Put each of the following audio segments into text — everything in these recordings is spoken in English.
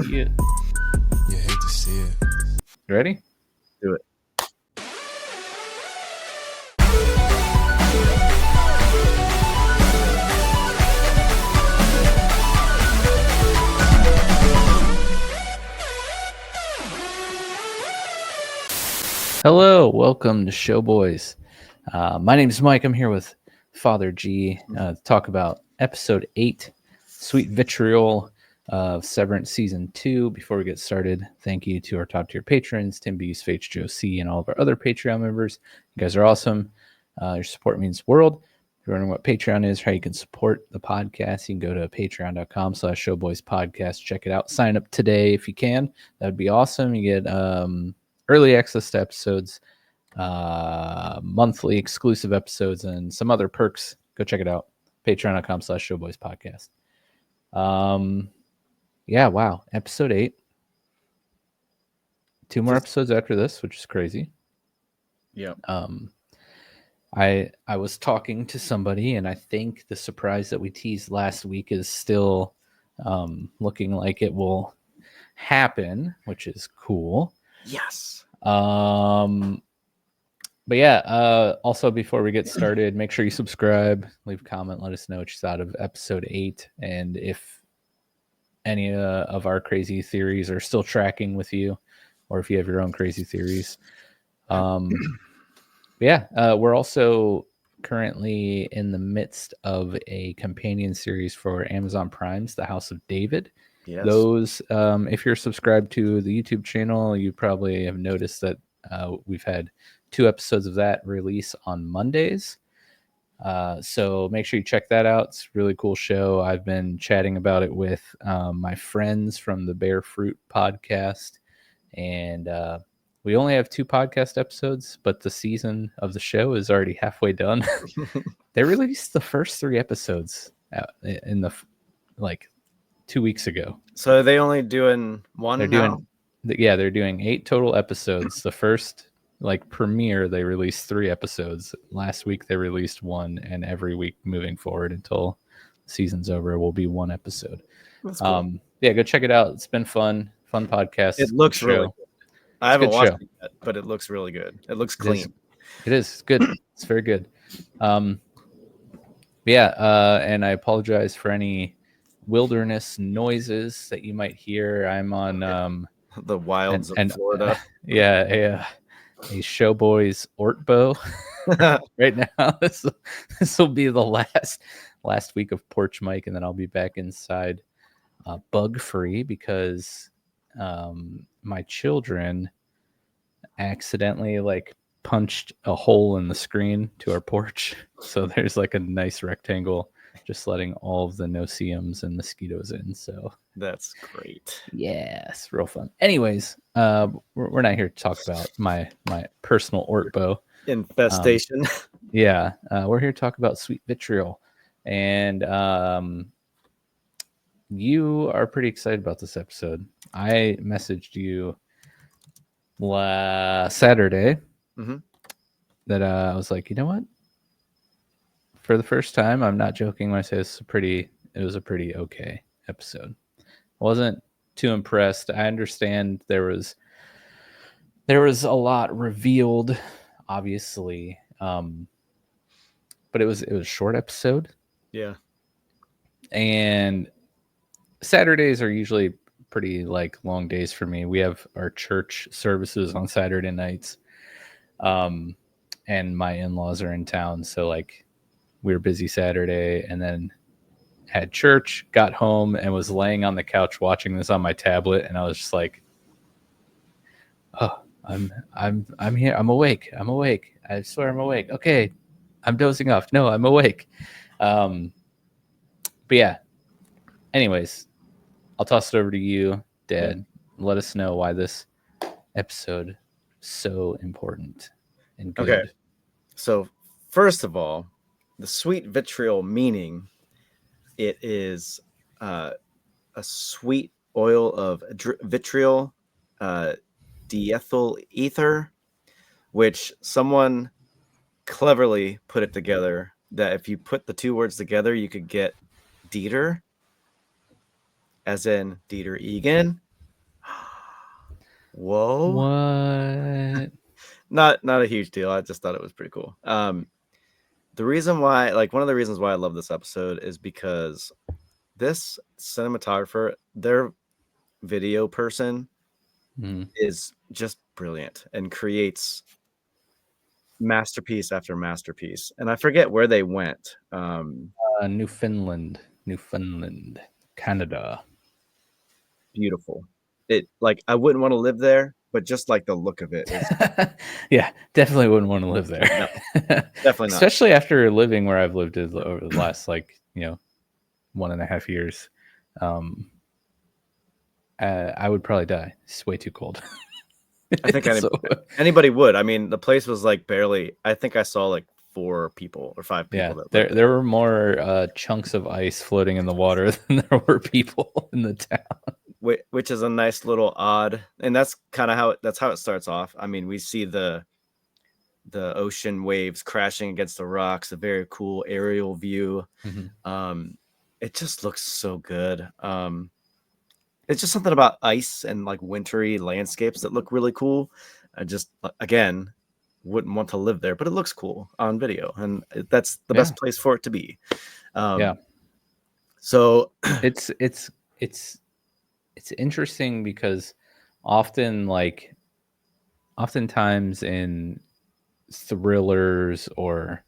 see it. You hate to see it. You ready? Do it. Hello, welcome to Showboys. My name is Mike. I'm here with Father G to talk about episode 8, Sweet Vitriol of Severance Season 2. Before we get started, thank you to our top tier patrons, Tim B, Fates, Joe C, and all of our other Patreon members. You guys are awesome. Your support means the world. If you're wondering what Patreon is, how you can support the podcast, you can go to patreon.com/showboyspodcast. Check it out. Sign up today if you can. That would be awesome. You get early access to episodes, monthly exclusive episodes, and some other perks. Go check it out. Patreon.com/showboyspodcast. Yeah, wow. Episode 8. 2 more episodes after this, which is crazy. Yeah. I was talking to somebody, and I think the surprise that we teased last week is still looking like it will happen, which is cool. Yes. But yeah, also before we get started, make sure you subscribe, leave a comment, let us know what you thought of episode 8, and if any of our crazy theories are still tracking with you, or if you have your own crazy theories. We're also currently in the midst of a companion series for Amazon Prime's The House of David. Yes. Those, if you're subscribed to the YouTube channel, you probably have noticed that we've had 2 episodes of that release on Mondays. So make sure you check that out. It's a really cool show. I've been chatting about it with my friends from the Bear Fruit podcast, and we only have 2 podcast episodes, but the season of the show is already halfway done. They released the first 3 episodes in the 2 weeks ago. So are they only doing one now? They're doing 8 total episodes. The first premiere, they released 3 episodes. Last week they released 1, and every week moving forward until the season's over will be 1 episode. That's cool. Go check it out. It's been fun podcast. It looks really good. I haven't watched it yet, but it looks really good. It looks clean. It is. It's good. It's very good. And I apologize for any wilderness noises that you might hear. I'm on the wilds of Florida. A Showboys Ortbo right now. This will be the last week of Porch Mike, and then I'll be back inside bug free because my children accidentally punched a hole in the screen to our porch, so there's a nice rectangle just letting all of the no-see-ums and mosquitoes in. So that's great. Yes, real fun. Anyways, we're not here to talk about my personal Ortbo infestation. We're here to talk about Sweet Vitriol, and you are pretty excited about this episode. I messaged you Saturday that I was like, you know what? For the first time, I'm not joking when I say it was a pretty okay episode. Wasn't too impressed. I understand there was a lot revealed, obviously, but it was a short episode. Yeah, and Saturdays are usually pretty long days for me. We have our church services on Saturday nights, and my in-laws are in town, so we were busy Saturday, and then had church, got home, and was laying on the couch watching this on my tablet, and I was just like, "Oh, I'm here. I'm awake. I swear I'm awake. Okay, I'm dozing off. No, I'm awake." But yeah. Anyways, I'll toss it over to you, Dad. Let us know why this episode is so important and good. Okay. So first of all, the sweet vitriol meaning, it is a sweet oil of vitriol, diethyl ether, which someone cleverly put it together that if you put the 2 words together, you could get Dieter, as in Dieter Egan, Whoa. What? Not a huge deal. I just thought it was pretty cool. The reason why, like one of the reasons why I love this episode is because this cinematographer, their video person Mm. is just brilliant and creates masterpiece after masterpiece. And I forget where they went. Newfoundland, Canada. Beautiful. It like I wouldn't want to live there, but just like the look of it is Yeah, definitely wouldn't want to live there. no, definitely not. Especially after living where I've lived over the last 1.5 years. I would probably die. It's way too cold. I think anybody would. I mean, the place was like barely. I think I saw like 4 people or 5 people. Yeah, that there lived there were more chunks of ice floating in the water than there were people in the town. Which is a nice little odd, and that's kind of how it starts off. I mean, we see the ocean waves crashing against the rocks, a very cool aerial view. Mm-hmm. It just looks so good. It's just something about ice and like wintry landscapes that look really cool. I just again wouldn't want to live there, but it looks cool on video, and that's the best place for it to be. Yeah. So it's interesting because oftentimes in thrillers or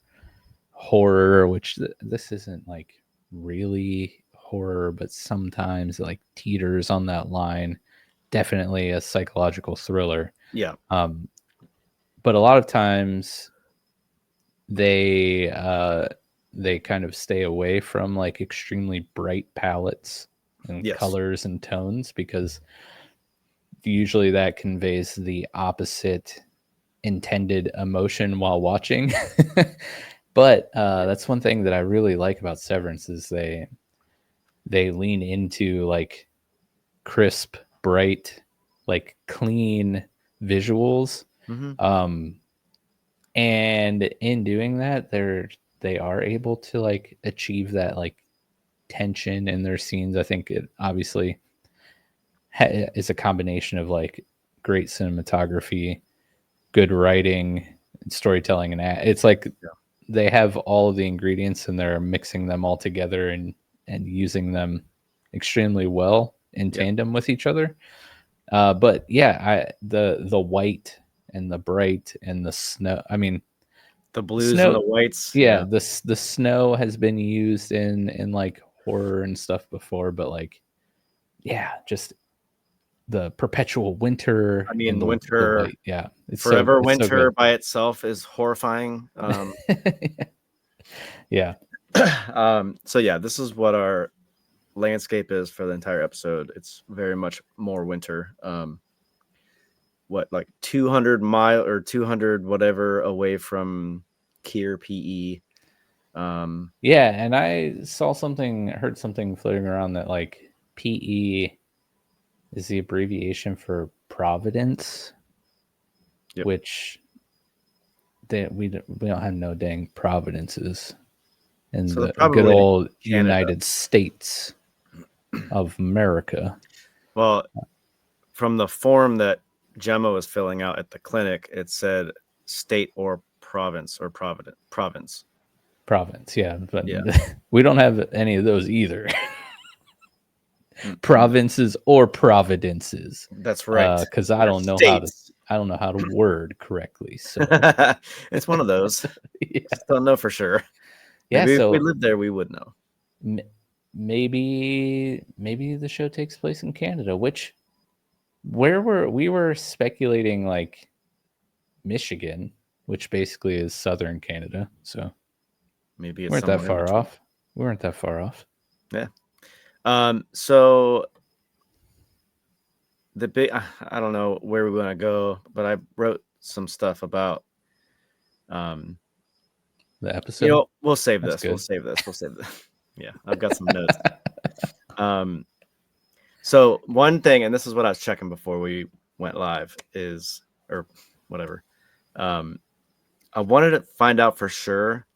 horror, which this isn't like really horror, but sometimes it like teeters on that line. Definitely a psychological thriller. yeah, But a lot of times they kind of stay away from like extremely bright palettes and yes, colors and tones, because usually that conveys the opposite intended emotion while watching. But that's one thing that I really like about Severance is they lean into like crisp, bright, like clean visuals. mm-hmm. And in doing that, they are able to like achieve that like tension in their scenes. I think it obviously is a combination of like great cinematography, good writing, storytelling, and it's like they have all of the ingredients and they're mixing them all together and using them extremely well in tandem with each other. But yeah, the white and the bright and the snow. I mean, The blues snow. and the whites. Yeah, the snow has been used in like horror and stuff before, but like, yeah, just the perpetual winter. I mean, and the winter, white. Yeah, forever it's so winter good. by itself is horrifying. Yeah. So yeah, this is what our landscape is for the entire episode. It's very much more winter. What, like 200 mile or 200 whatever away from Kier, PE. Yeah, and I heard something floating around that like PE is the abbreviation for Providence, which we don't have no dang Providences in so the good old Canada. United States of America. Well, from the form that Gemma was filling out at the clinic, it said state or province or province. Province, yeah, but we don't have any of those either. Provinces or providences. That's right. Because I don't know how to word correctly. So it's one of those. Just don't know for sure. Yeah, maybe so if we lived there, we would know. Maybe the show takes place in Canada, which we were speculating like Michigan, which basically is southern Canada. So maybe it's we weren't that far off. We weren't that far off. Yeah. So the big, I don't know where we want to go, but I wrote some stuff about the episode. We'll save this. We'll save this. Yeah, I've got some notes. So one thing, and this is what I was checking before we went live, or whatever. I wanted to find out for sure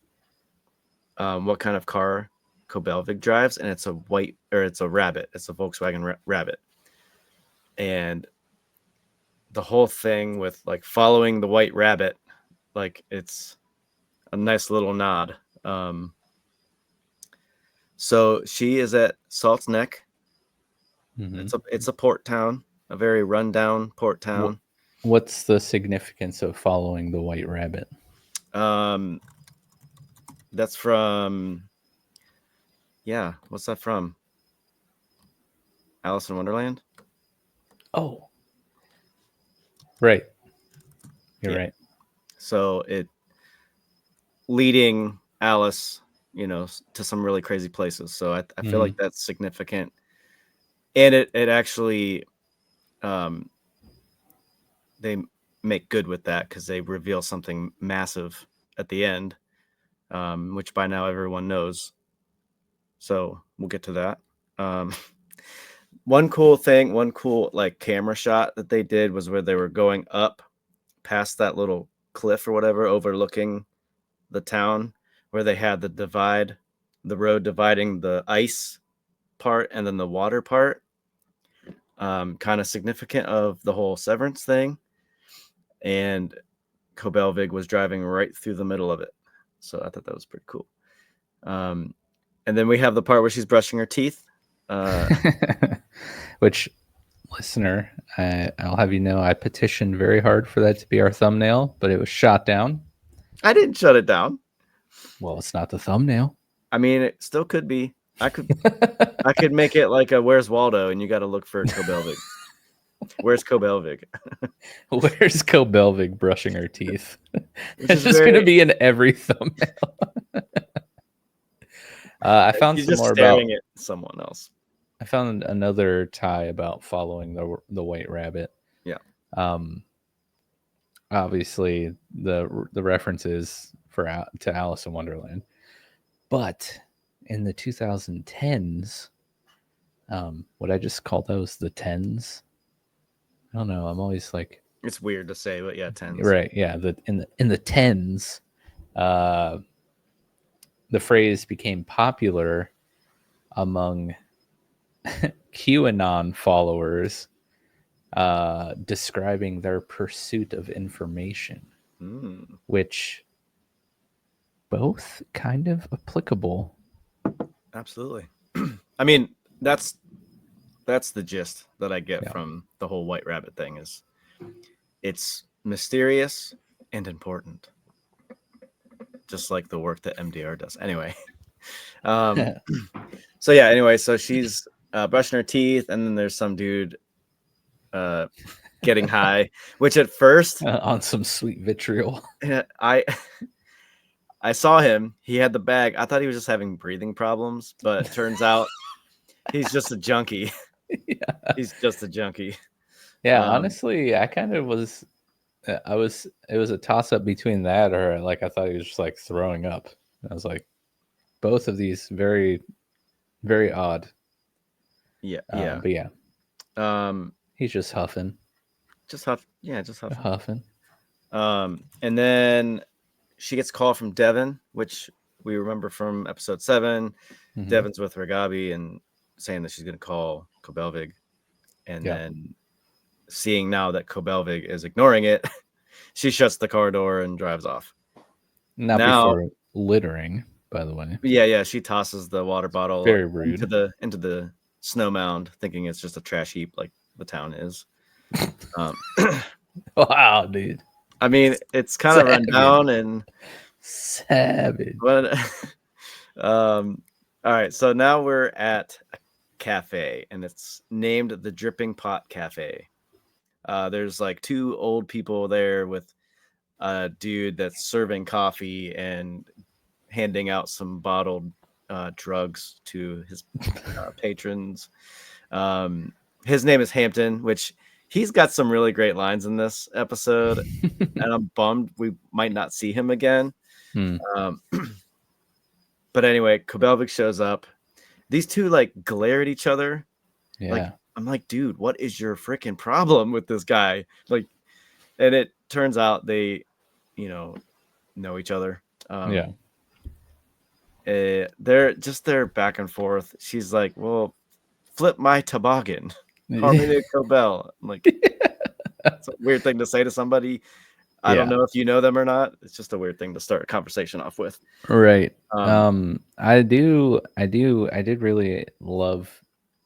what kind of car Cobelvig drives, and it's a Rabbit. It's a Volkswagen Rabbit. And the whole thing with like following the white rabbit, like it's a nice little nod. So she is at Salt's Neck. It's a port town, a very rundown port town. What's the significance of following the white rabbit? That's from, what's that from? Alice in Wonderland. Oh, right. You're right. So it leading Alice, to some really crazy places. So I feel like that's significant. And it actually, they make good with that because they reveal something massive at the end, which by now everyone knows. So we'll get to that. One cool like camera shot that they did was where they were going up past that little cliff or whatever, overlooking the town, where they had the road dividing the ice part and then the water part. Kind of significant of the whole Severance thing. And Cobelvig was driving right through the middle of it. So I thought that was pretty cool. And then we have the part where she's brushing her teeth. Which, listener, I'll have you know, I petitioned very hard for that to be our thumbnail, but it was shot down. I didn't shut it down. Well, it's not the thumbnail. I mean, it still could be. I could make it like a Where's Waldo, and you got to look for Cobelvig. Where's Cobelvig? Where's Cobelvig brushing her teeth? It's just going to be in every thumbnail. I found She's some just more staring at someone else. I found another tie about following the white rabbit. Yeah. Obviously the references to Alice in Wonderland, but in the 2010s, what I just call those the tens. I don't know. I'm always like, it's weird to say, but yeah, tens. Right. Yeah. In the tens, the phrase became popular among QAnon followers, describing their pursuit of information, which both kind of applicable. Absolutely. I mean, that's the gist that I get from the whole white rabbit thing. Is it's mysterious and important, just like the work that MDR does. Anyway, so she's brushing her teeth, and then there's some dude getting high, which at first on some sweet vitriol. I saw him. He had the bag. I thought he was just having breathing problems, but turns out he's just a junkie. Yeah. He's just a junkie. Yeah, honestly, I kind of was. It was a toss up between that or like I thought he was just like throwing up. I was like, both of these very, very odd. Yeah, but yeah. He's just huffing. Just huffing. Huffing. And then she gets a call from Devin, which we remember from episode 7. Mm-hmm. Devin's with Ragabi and saying that she's going to call Cobelvig. And then seeing now that Cobelvig is ignoring it, she shuts the car door and drives off. Not before littering, by the way. Yeah. She tosses the water bottle very rude into the snow mound, thinking it's just a trash heap like the town is. Wow, dude. I mean, it's kind of run down and savage. But, all right, so now we're at a cafe, and it's named the Dripping Pot Cafe. There's like 2 old people there with a dude that's serving coffee and handing out some bottled drugs to his patrons. His name is Hampton, which he's got some really great lines in this episode, and I'm bummed we might not see him again. But anyway, Cobelvig shows up. These 2 like glare at each other. Yeah. Like, I'm like, dude, what is your freaking problem with this guy? Like, and it turns out they, know each other. They're back and forth. She's like, well, flip my toboggan. Harmony Cobel. I'm like, It's a weird thing to say to somebody. I don't know if you know them or not. It's just a weird thing to start a conversation off with. Right. I did really love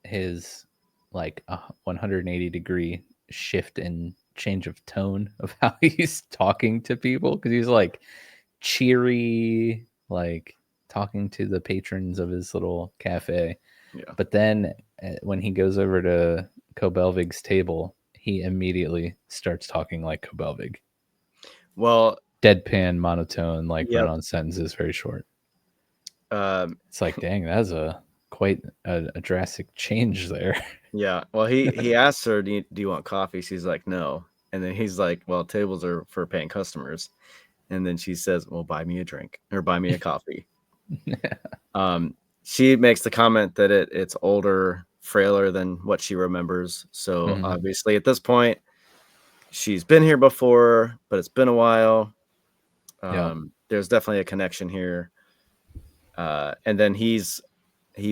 his like a 180-degree shift and change of tone of how he's talking to people, because he's like cheery, like talking to the patrons of his little cafe. Yeah. But then when he goes over to Cobelvig's table, he immediately starts talking like Cobelvig. Well, deadpan, monotone, like Yep. run-on sentences, very short. um, It's like, dang, that's quite a drastic change there. yeah. Well, he asked her, do you want coffee? She's like, no. And then he's like, well, tables are for paying customers. And then she says, well, buy me a drink or buy me a coffee. She makes the comment that it's older, frailer than what she remembers. So obviously at this point, she's been here before, but it's been a while. There's definitely a connection here. And then he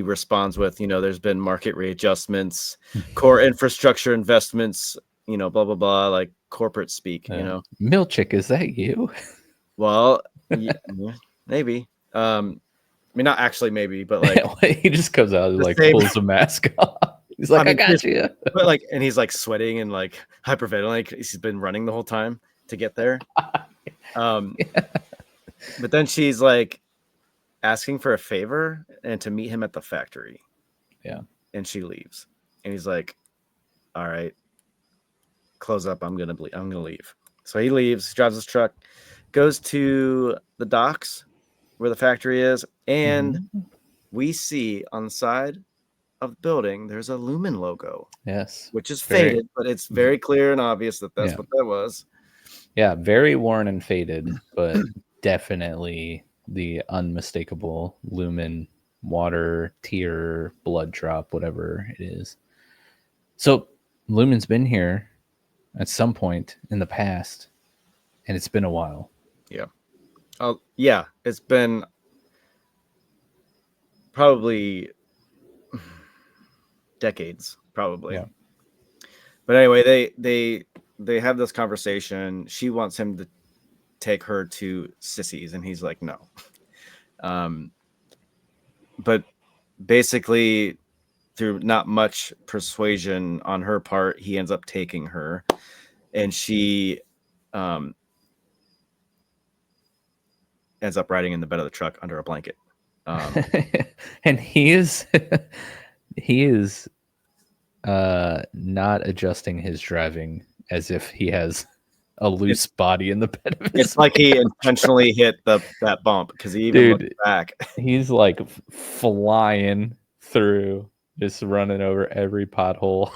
responds with, there's been market readjustments, core infrastructure investments, blah, blah, blah, like corporate speak, Milchick, is that you? Well, yeah, maybe. I mean, not actually maybe, but like he just comes out and like same... pulls the mask off. He's like, I got you. But like, and he's like sweating and like hyperventilating. He's been running the whole time to get there. But then she's like asking for a favor and to meet him at the factory. Yeah. And she leaves. And he's like, all right, close up. I'm gonna leave. So he leaves, drives his truck, goes to the docks where the factory is, and we see on the side of the building there's a Lumen logo. Yes. Which is faded, but it's very clear and obvious that that's what that was. Yeah, very worn and faded, but definitely the unmistakable Lumen water tear blood drop, whatever it is. So Lumen's been here at some point in the past, and it's been a while. Yeah. Yeah, it's been probably decades, probably. Yeah. But anyway, they have this conversation. She wants him to take her to Sissy's, and he's like, no. But basically, through not much persuasion on her part, he ends up taking her, and she ends up riding in the bed of the truck under a blanket. And he is not adjusting his driving as if he has a loose body in the bed of his It's like he intentionally hit that bump because he even looked back. He's like flying through, just running over every pothole.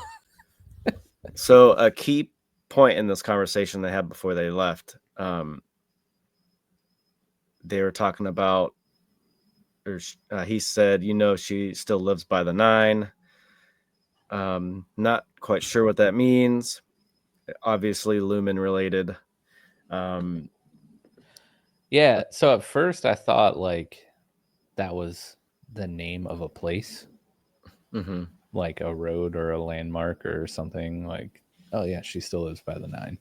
So a key point in this conversation they had before they left, they were talking about, he said, she still lives by the 9. Not quite sure what that means. Obviously Lumen related. Yeah, so at first I thought like that was the name of a place, like a road or a landmark or something. Like, oh yeah, she still lives by the 9.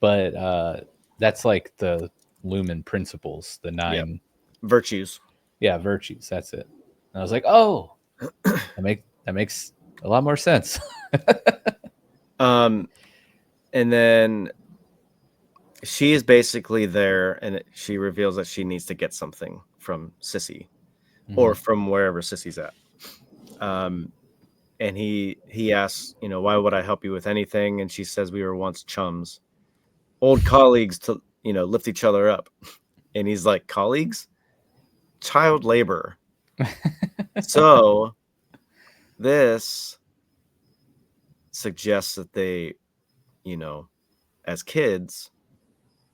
But that's like the Lumen principles, the 9 virtues. Yeah, virtues. That's it. And I was like, oh, that makes a lot more sense. And then she is basically there, and she reveals that she needs to get something from Sissy, or from wherever Sissy's at. And he asks, why would I help you with anything? And she says, we were once chums, old colleagues to, lift each other up. And he's like, colleagues? Child labor. So this suggests that they, as kids,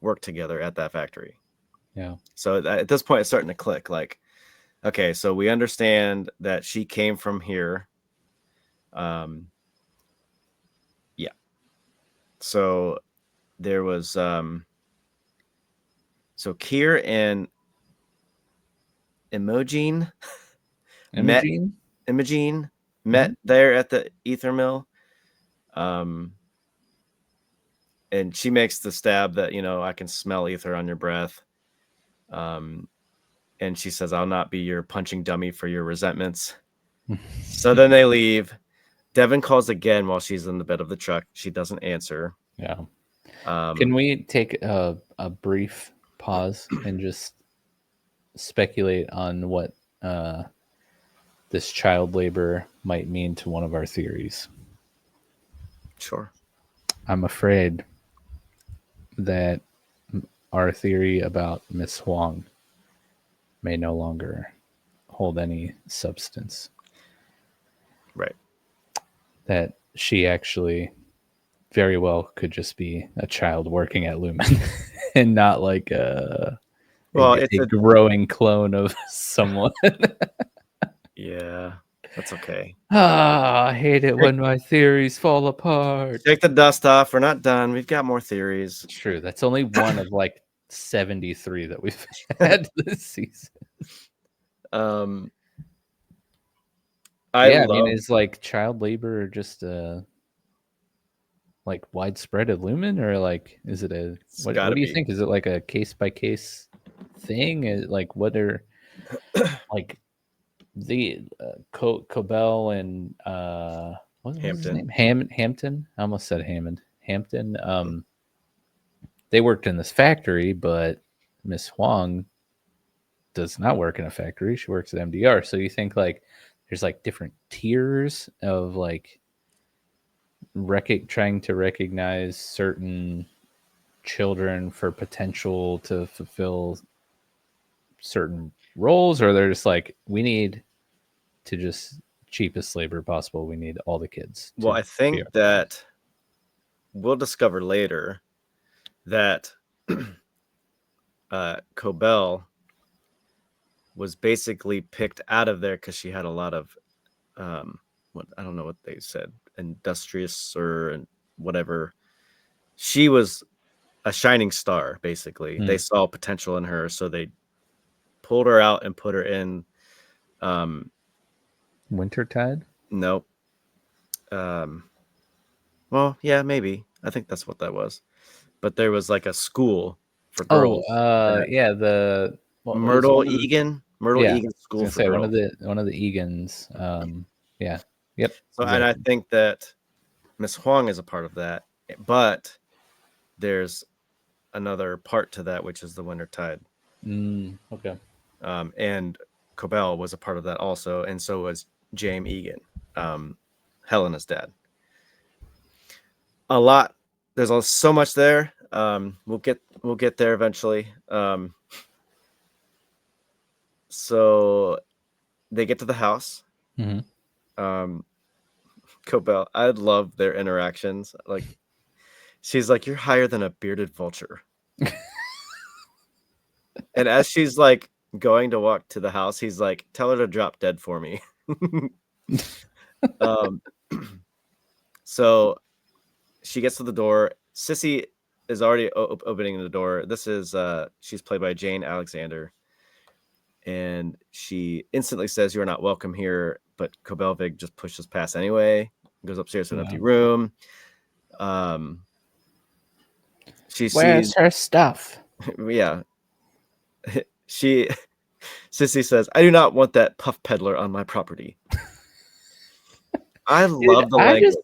work together at that factory. Yeah. So at this point, it's starting to click. Like, okay, so we understand that she came from here. Yeah. So there was so Kier and Imogene met there at the ether mill. and she makes the stab that, I can smell ether on your breath. And she says, I'll not be your punching dummy for your resentments. So then they leave. Devin calls again while she's in the bed of the truck. She doesn't answer. Yeah. Can we take a brief pause and just speculate on what this child labor might mean to one of our theories? Sure. I'm afraid that our theory about Miss Huang may no longer hold any substance. Right. That she actually very well could just be a child working at Lumen and not like a growing clone of someone. Yeah, that's okay. I hate it when my theories fall apart. Take the dust off. We're not done. We've got more theories. True. That's only one of like 73 that we've had this season. I mean, is like child labor just like widespread at Lumen, or like is it what do you think? Is it like a case by case thing? Like what are like the Cobel and what was his name? Hampton. I almost said Hammond. Hampton. They worked in this factory, but Miss Huang does not work in a factory. She works at MDR. So you think like there's like different tiers of like trying to recognize certain children for potential to fulfill certain roles, or they're just like, we need to just cheapest labor possible. We need all the kids. Well, I think that we'll discover later that Cobel was basically picked out of there because she had a lot of what I don't know what they said, industrious or whatever. She was a shining star, basically. They saw potential in her, so they pulled her out and put her in Wintertide? Nope. Well, yeah, maybe. I think that's what that was. But there was like a school for girls. Yeah, the Myrtle Egan School for girls. One of the Egans. Yeah. Yep. So exactly. And I think that Miss Huang is a part of that, but there's another part to that, which is the Wintertide. Okay. And Cobel was a part of that also, and so was James Egan, Helena's dad. A lot. There's so much there. We'll get there eventually. So they get to the house. Cobel, I love their interactions. Like, she's like, "You're higher than a bearded vulture." And as she's like going to walk to the house, he's like, "Tell her to drop dead for me." So she gets to the door. Sissy is already opening the door. This is she's played by Jane Alexander, and she instantly says, "You are not welcome here." But Cobelvig just pushes past anyway. Goes upstairs to an empty room. Where's her stuff? Yeah. Sissy says, "I do not want that puff peddler on my property." I love the language.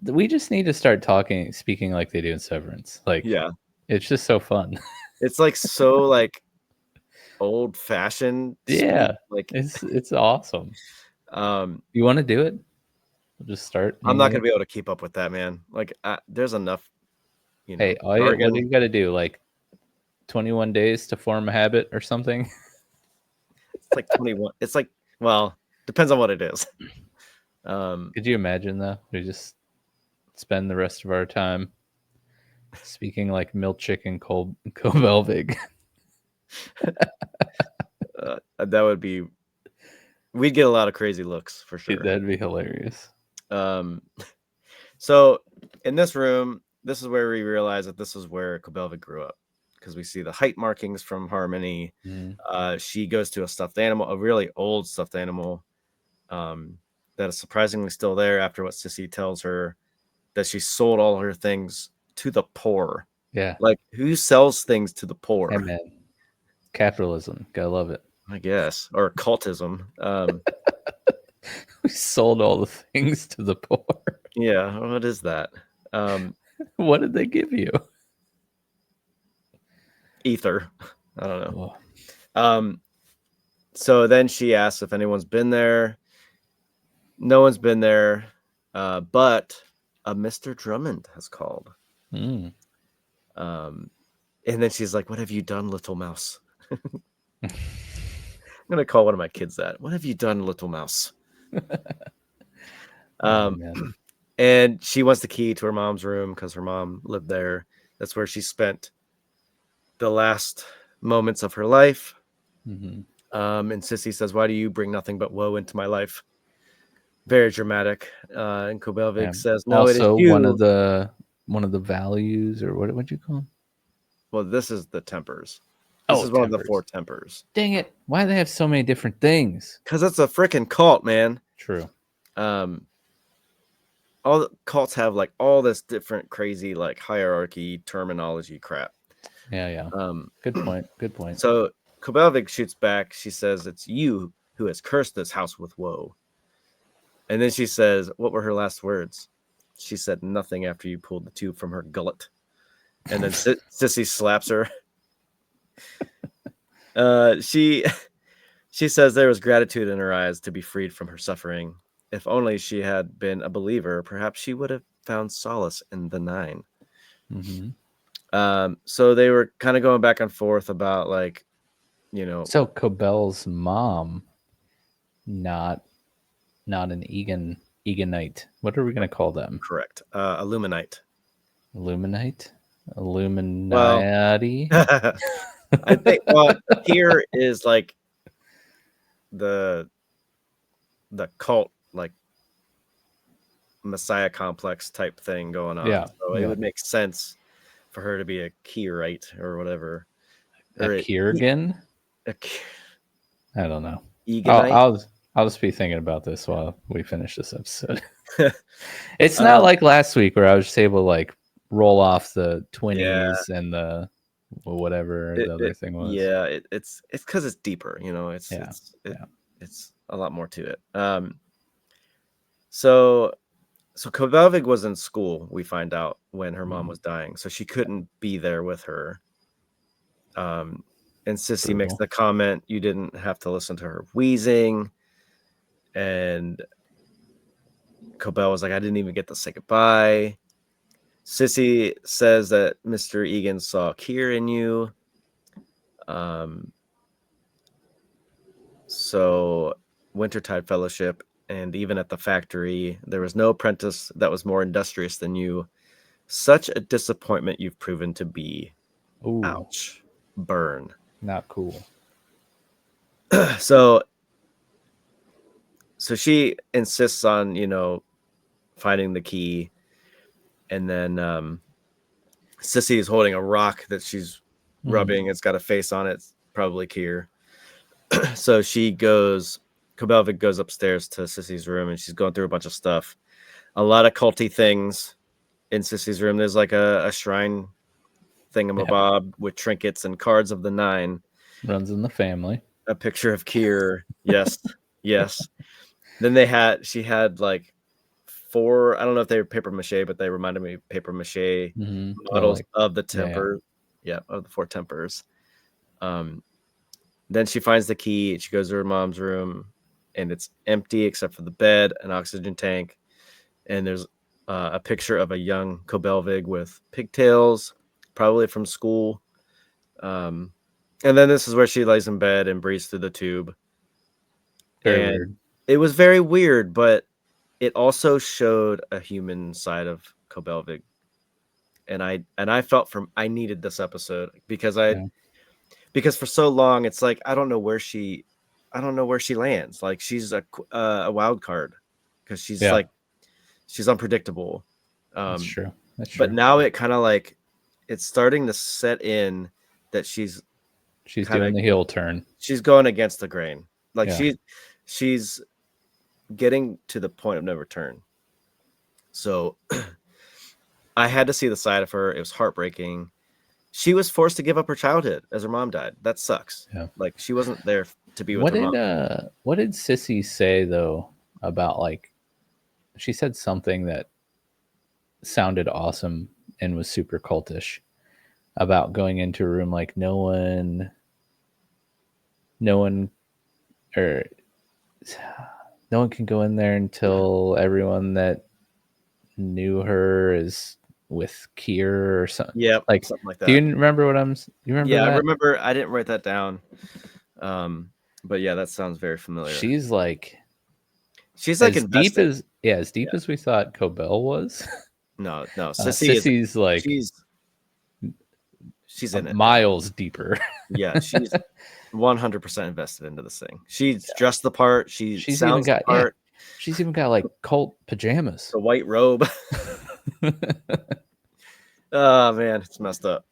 We just need to start speaking like they do in Severance. Like, yeah, it's just so fun. It's like so like old fashioned. Yeah, like it's awesome. You want to do it? We'll just start. I'm not gonna be able to keep up with that, man. Like, there's enough. Hey, what do you got to do? Like 21 days to form a habit or something? It's like 21. It's like, well, depends on what it is. Could you imagine though? We just spend the rest of our time speaking like Milchik and Cobelvig. That would be. We'd get a lot of crazy looks for sure. Dude, that'd be hilarious. So in this room, this is where we realize that this is where Cobelvig grew up, because we see the height markings from Harmony. She goes to a stuffed animal, a really old stuffed animal, that is surprisingly still there after what Sissy tells her, that she sold all her things to the poor. Yeah. Like, who sells things to the poor? Hey, man. Capitalism. Gotta love it. I guess, or cultism. We sold all the things to the poor. Yeah, what is that? What did they give you? Ether. I don't know. Oh, So then she asks if anyone's been there. No one's been there, but a Mr. Drummond has called. mm. And then she's like, "What have you done, little mouse?" I'm gonna call one of my kids that. What have you done, little mouse? Oh, man. And she wants the key to her mom's room because her mom lived there. That's where she spent the last moments of her life. Mhm. And Sissy says, "Why do you bring nothing but woe into my life?" Very dramatic. And Kobelvik Yeah. says, "No, it is Also, you." one of the values, or what'd you call them? Well, this is the tempers. This Oh, is one of the tempers. 4 tempers. Dang it. Why do they have so many different things? Because it's a freaking cult, man. True. All the cults have like all this different crazy like hierarchy terminology crap. Yeah. Good point. Good point. So Kobelvik shoots back. She says, "It's you who has cursed this house with woe." And then she says, what were her last words? She said, "Nothing," after you pulled the tube from her gullet. And then Sissy slaps her. She says there was gratitude in her eyes to be freed from her suffering. If only she had been a believer, perhaps she would have found solace in the 9. Mm-hmm. So they were kind of going back and forth about like, So Cobel's mom, not an Eganite. What are we gonna call them? correct. Illuminite. Illuminite? Well, Illuminati? I think here is like the cult, like Messiah complex type thing going on. Yeah. So it would make sense for her to be a Kierite or whatever. A Kiergan? I don't know. Eganite? I'll just be thinking about this while we finish this episode. It's not like last week where I was just able to like roll off the 20s and the whatever the other thing was. Yeah, it's because it's deeper, it's a lot more to it. So Kobelvik was in school, we find out, when her mom was dying, so she couldn't be there with her. And Sissy makes the comment, "You didn't have to listen to her wheezing." And Cobel was like, "I didn't even get to say goodbye." Sissy says that Mr. Egan saw Kier in you. So Wintertide Fellowship, and even at the factory, there was no apprentice that was more industrious than you. Such a disappointment you've proven to be. Ooh, ouch. Burn. Not cool. So she insists on, finding the key. And then Sissy is holding a rock that she's rubbing. It's got a face on it. It's probably Kier. So Kobelvik goes upstairs to Sissy's room, and she's going through a bunch of stuff. A lot of culty things in Sissy's room. There's like a shrine thingamabob with trinkets and cards of the 9. Runs in the family. A picture of Kier. Yes. Yes. Then she had like 4, I don't know if they were paper mache, but they reminded me of paper mache models of the temper. Yeah, of the 4 tempers. Then she finds the key. She goes to her mom's room, and it's empty except for the bed, an oxygen tank, and there's a picture of a young Kobelvik with pigtails, probably from school. And then this is where she lays in bed and breathes through the tube. Very weird. It was very weird, but it also showed a human side of Kobelvik. And I felt I needed this episode because because for so long it's like I don't know where she lands. Like she's a wild card because she's she's unpredictable. That's true. But now it kind of like it's starting to set in that she's doing the heel turn. She's going against the grain. Like she's getting to the point of no return. So I had to see the side of her. It was heartbreaking. She was forced to give up her childhood as her mom died. That sucks. Yeah. Like she wasn't there to be with her mom. What did Sissy say though about like she said something that sounded awesome and was super cultish about going into a room like no one or no one can go in there until everyone that knew her is with Kier or something. Yep, Like, something like that. do you remember what you remember? Yeah, that? I remember. I didn't write that down. But yeah, that sounds very familiar. She's like invested. deep as we thought Cobel was. No, Sissy's like she's in it miles deeper. Yeah, she's 100% invested into this thing. She's dressed the part. She's even got the part. She's even got like cult pajamas. The white robe. Oh man, it's messed up.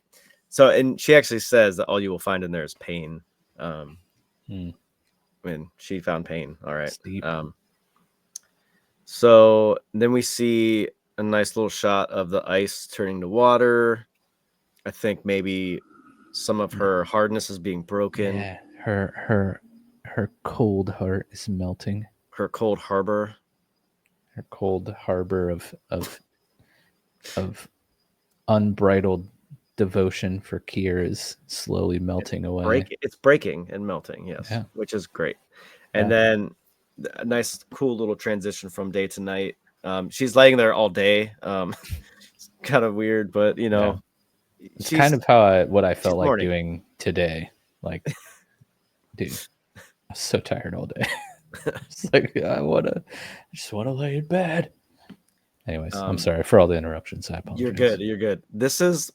So, and she actually says that all you will find in there is pain. When she found pain. All right. So then we see a nice little shot of the ice turning to water. I think maybe some of her hardness is being broken. Yeah, her cold heart is melting. Her cold harbor. Her cold harbor of unbridled devotion for Kier is slowly melting away. It's breaking and melting, yes, which is great. And then a nice, cool little transition from day to night. She's laying there all day. It's kind of weird, but you know, it's kind of what I felt like morning. doing today. Like, dude, I'm so tired all day. It's like I just wanna lay in bed. Anyways, I'm sorry for all the interruptions. I apologize. You're good. This is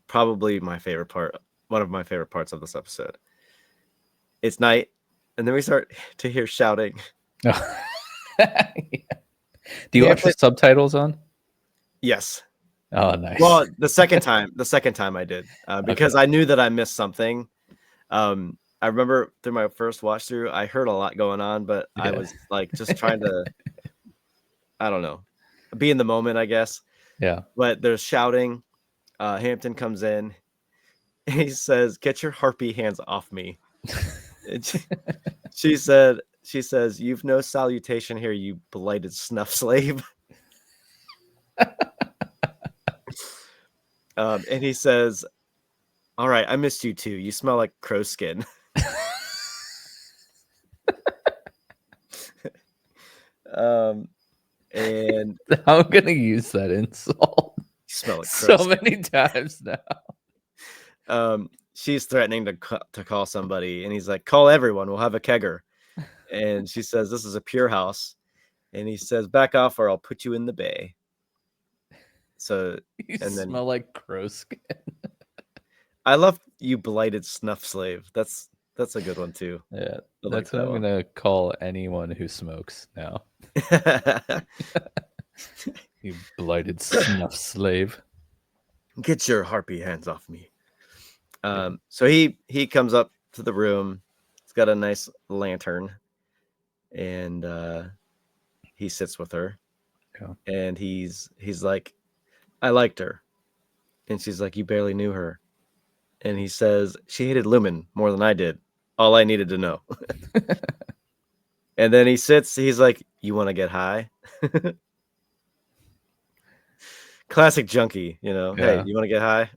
probably my favorite part. One of my favorite parts of this episode. It's night, and then we start to hear shouting. Oh. Do you watch the subtitles on? Yes. Oh, nice. Well, the second time I did, because I knew that I missed something. I remember through my first watch through, I heard a lot going on, but I was like just trying to, I don't know, be in the moment, I guess. Yeah. But there's shouting. Hampton comes in. He says, "Get your harpy hands off me." She says, "You've no salutation here, you blighted snuff slave." And he says, "All right, I missed you too. You smell like crow skin." And I'm gonna use that insult. You smell like crow so many times now. She's threatening to call somebody, and he's like, "Call everyone. We'll have a kegger." And she says, "This is a pure house." And he says, "Back off, or I'll put you in the bay." So you smell like crow skin. I love "you blighted snuff slave." That's a good one too. Yeah, that's what I'm gonna call anyone who smokes now. You blighted snuff slave. Get your harpy hands off me. So he comes up to the room. He's got a nice lantern, and he sits with her. Yeah. And he's like, "I liked her," and she's like, "You barely knew her." And he says, "She hated Lumen more than I did. All I needed to know." And then he sits. He's like, "You want to get high?" Classic junkie, you know. Yeah. Hey, you want to get high?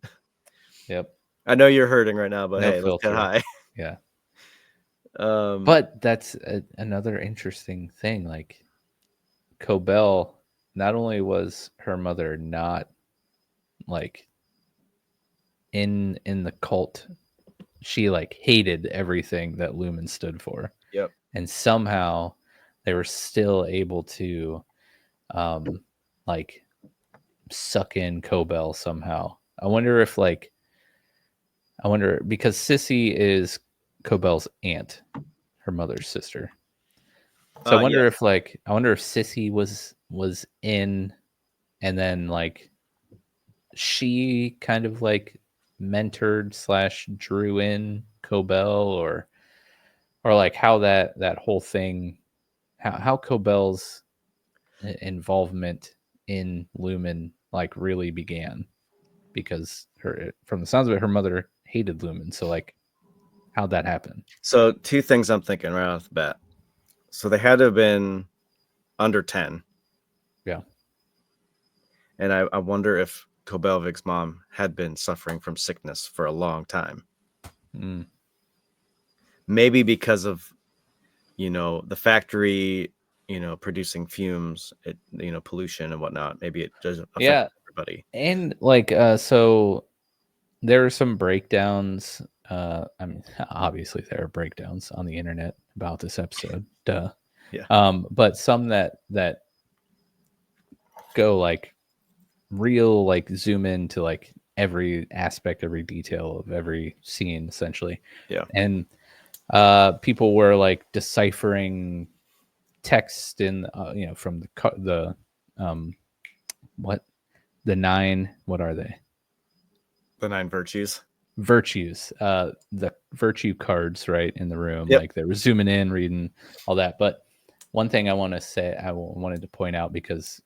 Yep. I know you're hurting right now, but no hey, filter. Let's get high. Yeah. But that's another interesting thing. Like, Cobel, not only was her mother not like in the cult, she like hated everything that Lumen stood for. Yep. And somehow they were still able to like suck in Cobel somehow. I wonder because Sissy is Cobel's aunt, her mother's sister. So I wonder if Sissy was in, and then like she kind of like mentored / drew in Cobel, or like how that whole thing, how Cobel's involvement in Lumen like really began, because from the sounds of it, her mother hated lumen. So like, how'd that happen? So 2 things I'm thinking right off the bat. So they had to have been under 10. Yeah. And I wonder if Kobelvik's mom had been suffering from sickness for a long time. Mm. Maybe because of, the factory, producing fumes, pollution and whatnot. Maybe it doesn't affect everybody. And like, so there are some breakdowns. I mean, obviously there are breakdowns on the internet about this episode. Duh. Yeah. But some that go like real, like zoom into like every aspect, every detail of every scene, essentially. Yeah. And people were like deciphering text in, from the what the 9, what are they? The 9 virtues. The virtue cards, right, in the room. Yep. Like they were zooming in, reading all that. But one thing I want to say, I wanted to point out, because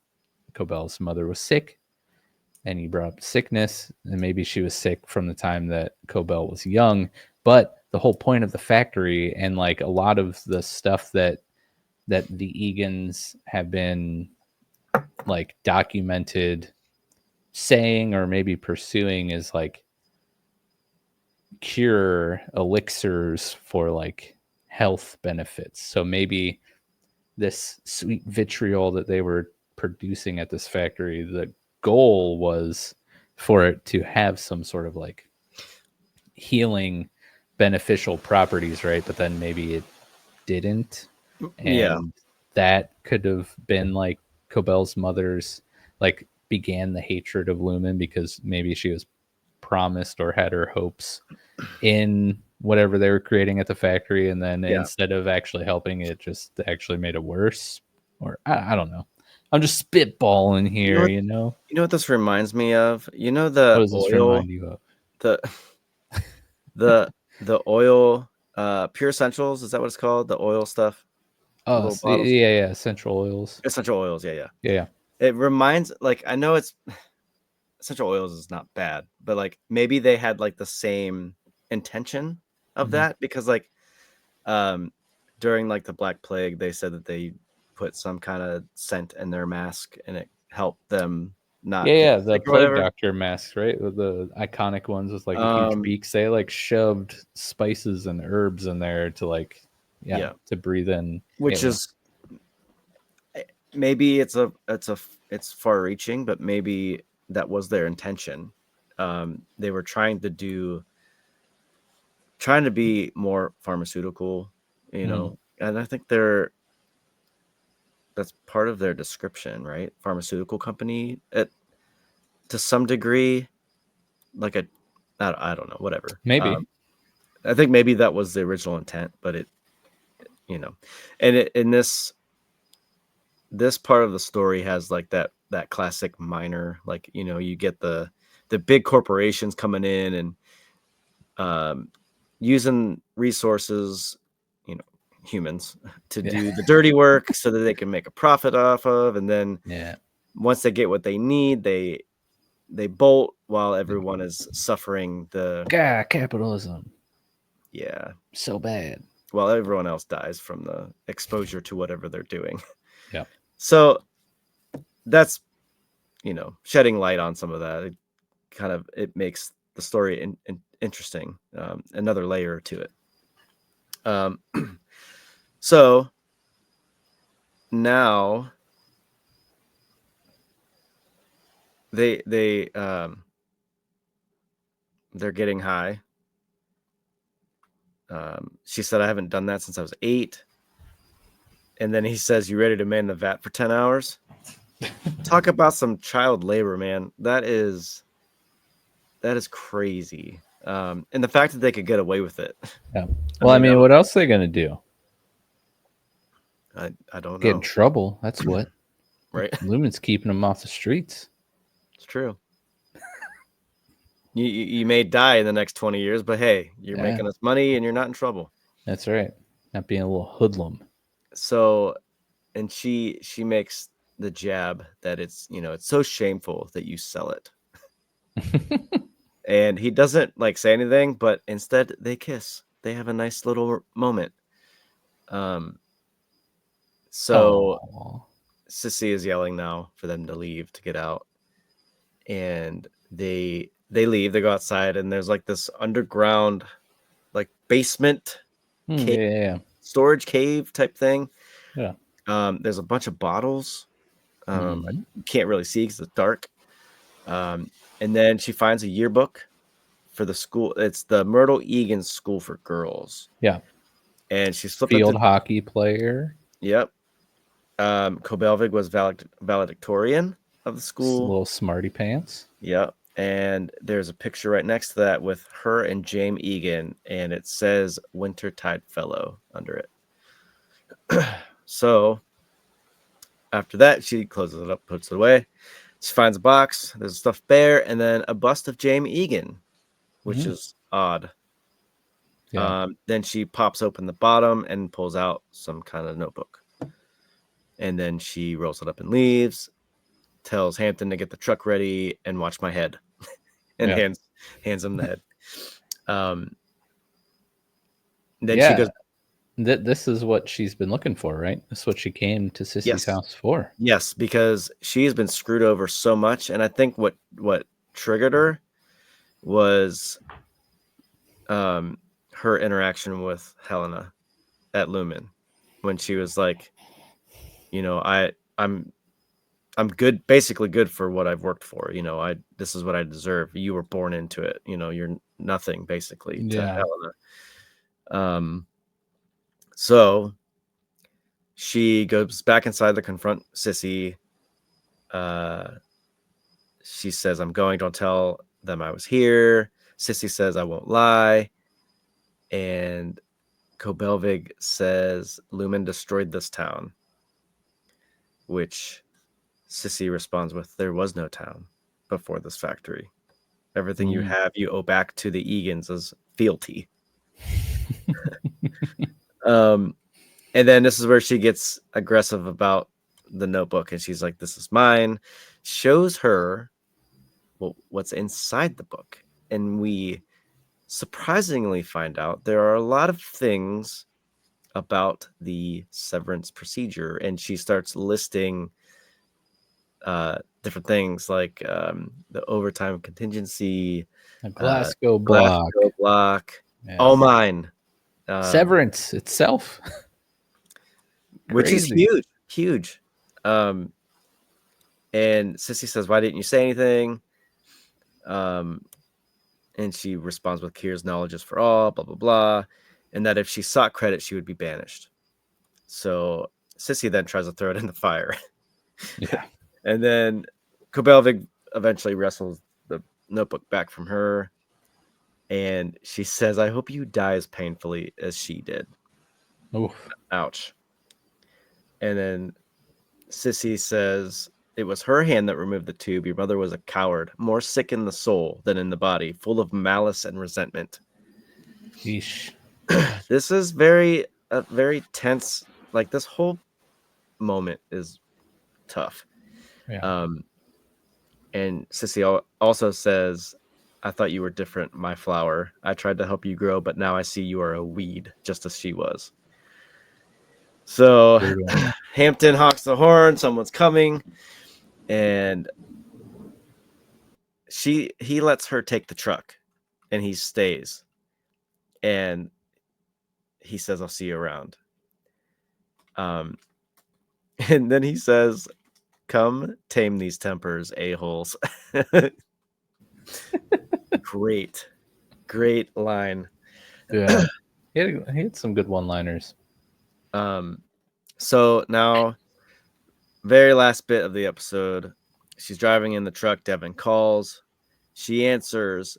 Cobel's mother was sick, and you brought up sickness, and maybe she was sick from the time that Cobel was young. But the whole point of the factory, and like a lot of the stuff that the Egans have been like documented saying, or maybe pursuing, is like cure elixirs for like health benefits. So maybe this sweet vitriol that they were producing at this factory, the goal was for it to have some sort of like healing beneficial properties, right? But then maybe it didn't. And that could have been like Cobel's mother's, like, began the hatred of lumen, because maybe she was promised or had her hopes in whatever they were creating at the factory, and then instead of actually helping, it just actually made it worse. Or I don't know. I'm just spitballing here, You know what this reminds me of? What The does this oil, remind you of? the oil, Pure Essentials, is that what it's called? The oil stuff? Oh, little bottles? yeah, essential oils. Essential oils, yeah. Yeah. It reminds, like, I know it's essential oils is not bad, but like maybe they had like the same intention of that, because like during like the Black Plague, they said that they put some kind of scent in their mask and it helped them not get The sick or plague whatever. doctor masks, right? The iconic ones with like the huge beaks. They like shoved spices and herbs in there to like to breathe in, which is maybe it's far reaching, but maybe that was their intention. They were trying to be more pharmaceutical, and I think that's part of their description, right? Pharmaceutical company, to some degree, like I don't know, whatever. maybe. I think maybe that was the original intent, but it, and in this part of the story has like that classic miner, like, you get the big corporations coming in and using resources, humans, to do the dirty work so that they can make a profit off of, and then once they get what they need, they bolt while everyone is suffering the capitalism. Yeah, so bad. While everyone else dies from the exposure to whatever they're doing. Yeah. So that's, shedding light on some of that. It makes the story interesting, another layer to it. So now they're getting high. She said, I haven't done that since I was 8. And then he says, you ready to man the vat for 10 hours? Talk about some child labor, man. That is crazy. And the fact that they could get away with it. Yeah. Well, I mean, what else are they going to do? I don't know. Get in trouble. That's what. Right. Lumen's keeping them off the streets. It's true. You may die in the next 20 years, but hey, you're making us money and you're not in trouble. That's right. Not being a little hoodlum. So, and she makes the jab that it's, you know, it's so shameful that you sell it. And he doesn't like say anything, but instead they kiss. They have a nice little moment. So Aw. Sissy is yelling now for them to leave, to get out. And they leave, they go outside, and there's like this underground like basement cave, Yeah. storage cave type thing. Yeah. There's a bunch of bottles. Mhm. You can't really see because it's dark. And then she finds a yearbook for the school. It's the Myrtle Egan School for Girls. Yeah. And she's flipping Field through. hockey player. Yep. Kobelvig was valedictorian of the school. Little smarty pants. Yep. And there's a picture right next to that with her and James Egan, and it says Wintertide Fellow under it. So after that, she closes it up, puts it away. She finds a box. There's a stuffed bear, and then a bust of James Egan, which is odd. Yeah. Then she pops open the bottom and pulls out some kind of notebook. And then she rolls it up and leaves, tells Hampton to get the truck ready and watch my head, and hands him the head. Then she goes. This is what she's been looking for, right? This is what she came to Sissy's house for. Yes, because she's been screwed over so much, and I think what triggered her was her interaction with Helena at Lumen, when she was like, you know, I'm good, basically good for what I've worked for. You know, this is what I deserve. You were born into it. You know, you're nothing basically to Helena. So she goes back inside to confront Sissy. She says, I'm going, don't tell them I was here. Sissy says, I won't lie. And Kobelvig says, Lumen destroyed this town. Which Sissy responds with, there was no town before this factory. Everything you have, you owe back to the Egans as fealty. And then this is where she gets aggressive about the notebook, and she's like, this is mine. Shows her what's inside the book. And we surprisingly find out there are a lot of things about the severance procedure. And she starts listing different things like the overtime contingency, a Glasgow block. Yes. All mine. Severance itself. Which is huge. And Sissy says, why didn't you say anything? And she responds with, Kier's knowledge is for all, blah, blah, blah. And that if she sought credit, she would be banished. So Sissy then tries to throw it in the fire. Yeah. And then Kobelvig eventually wrestles the notebook back from her. And she says, I hope you die as painfully as she did. Oof. Ouch. And then Sissy says, it was her hand that removed the tube. Your mother was a coward, more sick in the soul than in the body, full of malice and resentment. Yeesh. This is very tense. Like, this whole moment is tough. Yeah. And Sissy also says, I thought you were different, my flower. I tried to help you grow, but now I see you are a weed, just as she was. So Hampton honks the horn, someone's coming, and he lets her take the truck, and he stays. And he says, I'll see you around. And then he says, come tame these tempers, a-holes. Great line. Yeah. He had some good one-liners. So now, very last bit of the episode, she's driving in the truck. Devin calls. She answers,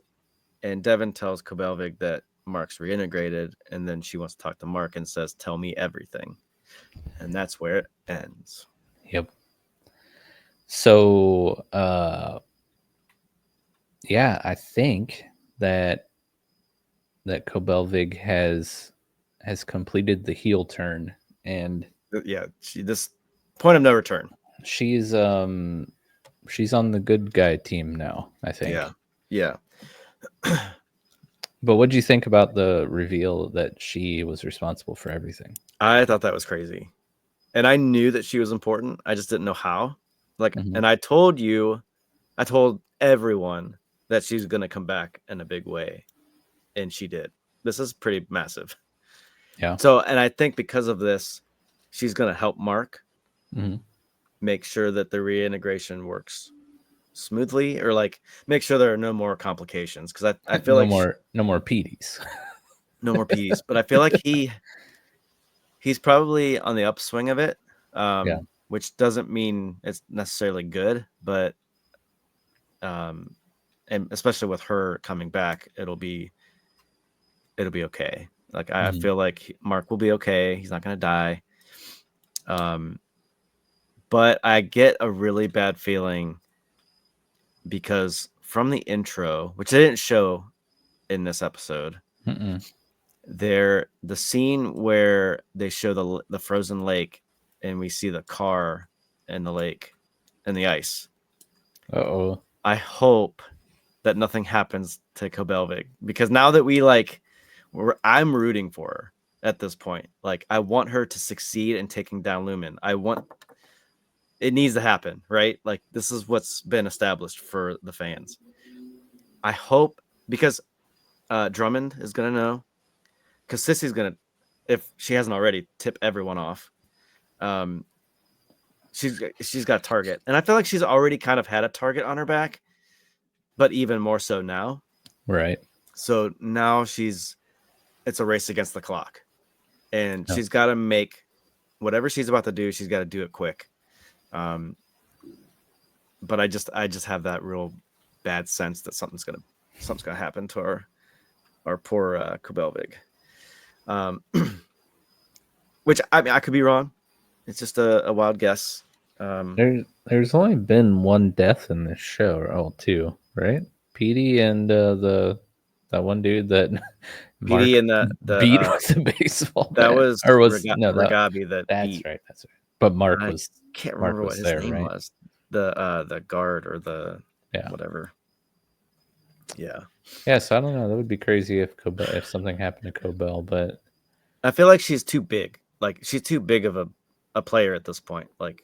and Devin tells Kobelvig that Mark's reintegrated, and then she wants to talk to Mark and says, tell me everything. And that's where it ends. Yep. So, yeah, I think that Kobelvig has completed the heel turn, and this point of no return. she's on the good guy team now, I think. Yeah. But what do you think about the reveal that she was responsible for everything? I thought that was crazy. And I knew that she was important. I just didn't know how. Like, and I told everyone that she's going to come back in a big way. And she did. This is pretty massive. Yeah. So, and I think because of this, she's going to help Mark make sure that the reintegration works smoothly, or like make sure there are no more complications. Cause I feel no like more PDs. no more PDs, but I feel like he's probably on the upswing of it. Which doesn't mean it's necessarily good, but and especially with her coming back, it'll be okay. Like I feel like Mark will be okay. He's not going to die. But I get a really bad feeling because from the intro, which they didn't show in this episode, the scene where they show the frozen lake and we see the car in the lake and the ice. Uh-oh. I hope that nothing happens to Cobelvig, because now that I'm rooting for her at this point. Like, I want her to succeed in taking down Lumen. It needs to happen, right? Like, this is what's been established for the fans. I hope, because Drummond is going to know, because Sissy's going to, if she hasn't already, tip everyone off. She's got a target. And I feel like she's already kind of had a target on her back, but even more so now. Right. So now it's a race against the clock. And she's got to make whatever she's about to do, she's got to do it quick. But I just have that real bad sense that something's gonna happen to our poor Cobelvig. Which, I mean, I could be wrong. It's just a wild guess. There's only been one death in this show, or two, right? Petey and that one dude that Petey and the beat with a baseball that bat. was Ragabi that that's beat. right. But Mark I was can't remember what his name was. The guard or the whatever. Yeah. Yeah, so I don't know. That would be crazy if something happened to Cobel, but I feel like she's too big. Like, she's too big of a player at this point. Like,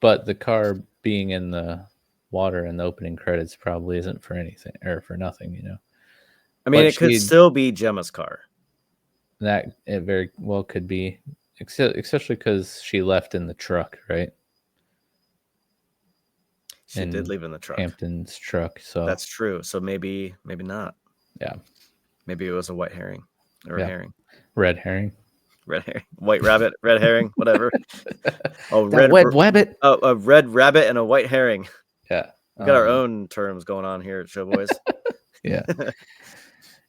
but the car being in the water in the opening credits probably isn't for anything or for nothing, you know. I mean, it could still be Gemma's car. That it very well could be, especially because she left in the truck, right? She did leave in the truck. Hampton's truck. So that's true. So maybe not. Yeah. Maybe it was a white herring or a herring. Red herring. Red herring. White rabbit, red herring, whatever. Oh, red rabbit. Oh, a red rabbit and a white herring. Yeah. We got our own terms going on here at Showboys. Yeah.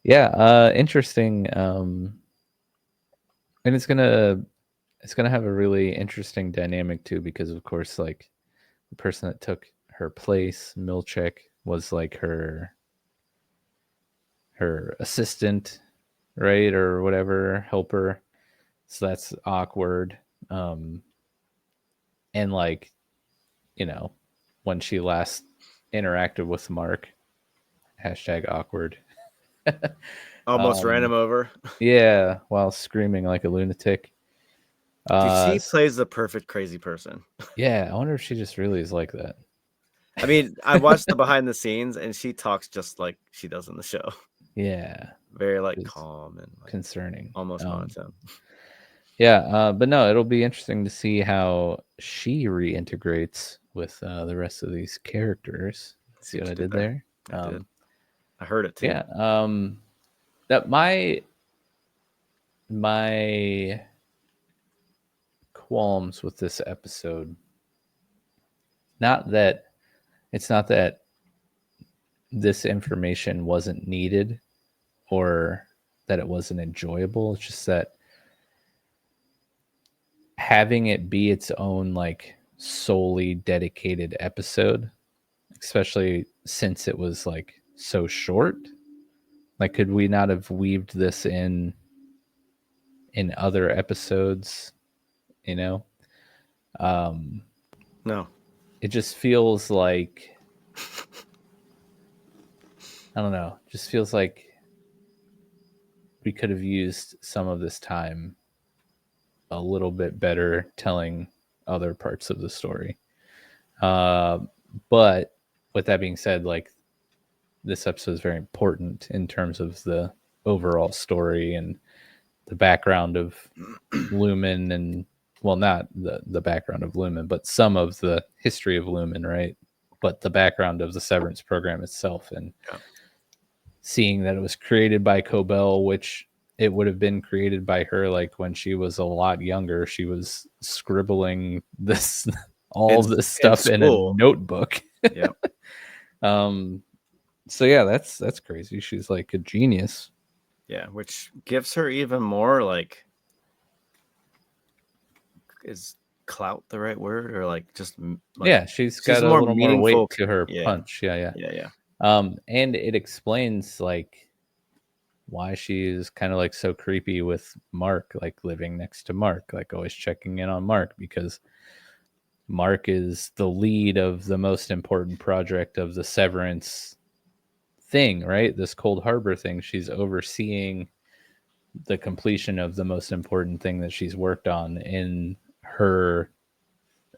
Yeah. Interesting. And it's gonna have a really interesting dynamic too, because of course, like, the person that took her place, Milchek, was like her assistant, right, or whatever, helper. So that's awkward. And like, you know, when she last interacted with Mark, #awkward. Almost ran him over. Yeah, while screaming like a lunatic. She plays the perfect crazy person. Yeah, I wonder if she just really is like that. I mean, I watched the behind the scenes, and she talks just like she does in the show. Yeah, very like calm and like, concerning, almost monotone. Yeah, but no, it'll be interesting to see how she reintegrates with the rest of these characters. See what I did there? I did. I heard it too. Yeah. That my qualms with this episode, it's not that this information wasn't needed or that it wasn't enjoyable. It's just that having it be its own like solely dedicated episode, especially since it was like so short, like, could we not have weaved this in other episodes, you know? No. It just feels like, I don't know, just feels like we could have used some of this time a little bit better telling other parts of the story. But with that being said, like, this episode is very important in terms of the overall story and the background of Lumen, and well, not the background of Lumen, but some of the history of Lumen, right? But the background of the Severance program itself, and seeing that it was created by Cobel, which it would have been created by her like when she was a lot younger. She was scribbling this all this stuff in a notebook. Yep. So yeah, that's crazy. She's like a genius. Yeah, which gives her even more, like, is clout the right word, or like just like, yeah, she's got a little more weight to her punch. Yeah. And it explains like why she's kind of like so creepy with Mark, like living next to Mark, like always checking in on Mark, because Mark is the lead of the most important project of the Severance thing, right? This Cold Harbor thing. She's overseeing the completion of the most important thing that she's worked on in her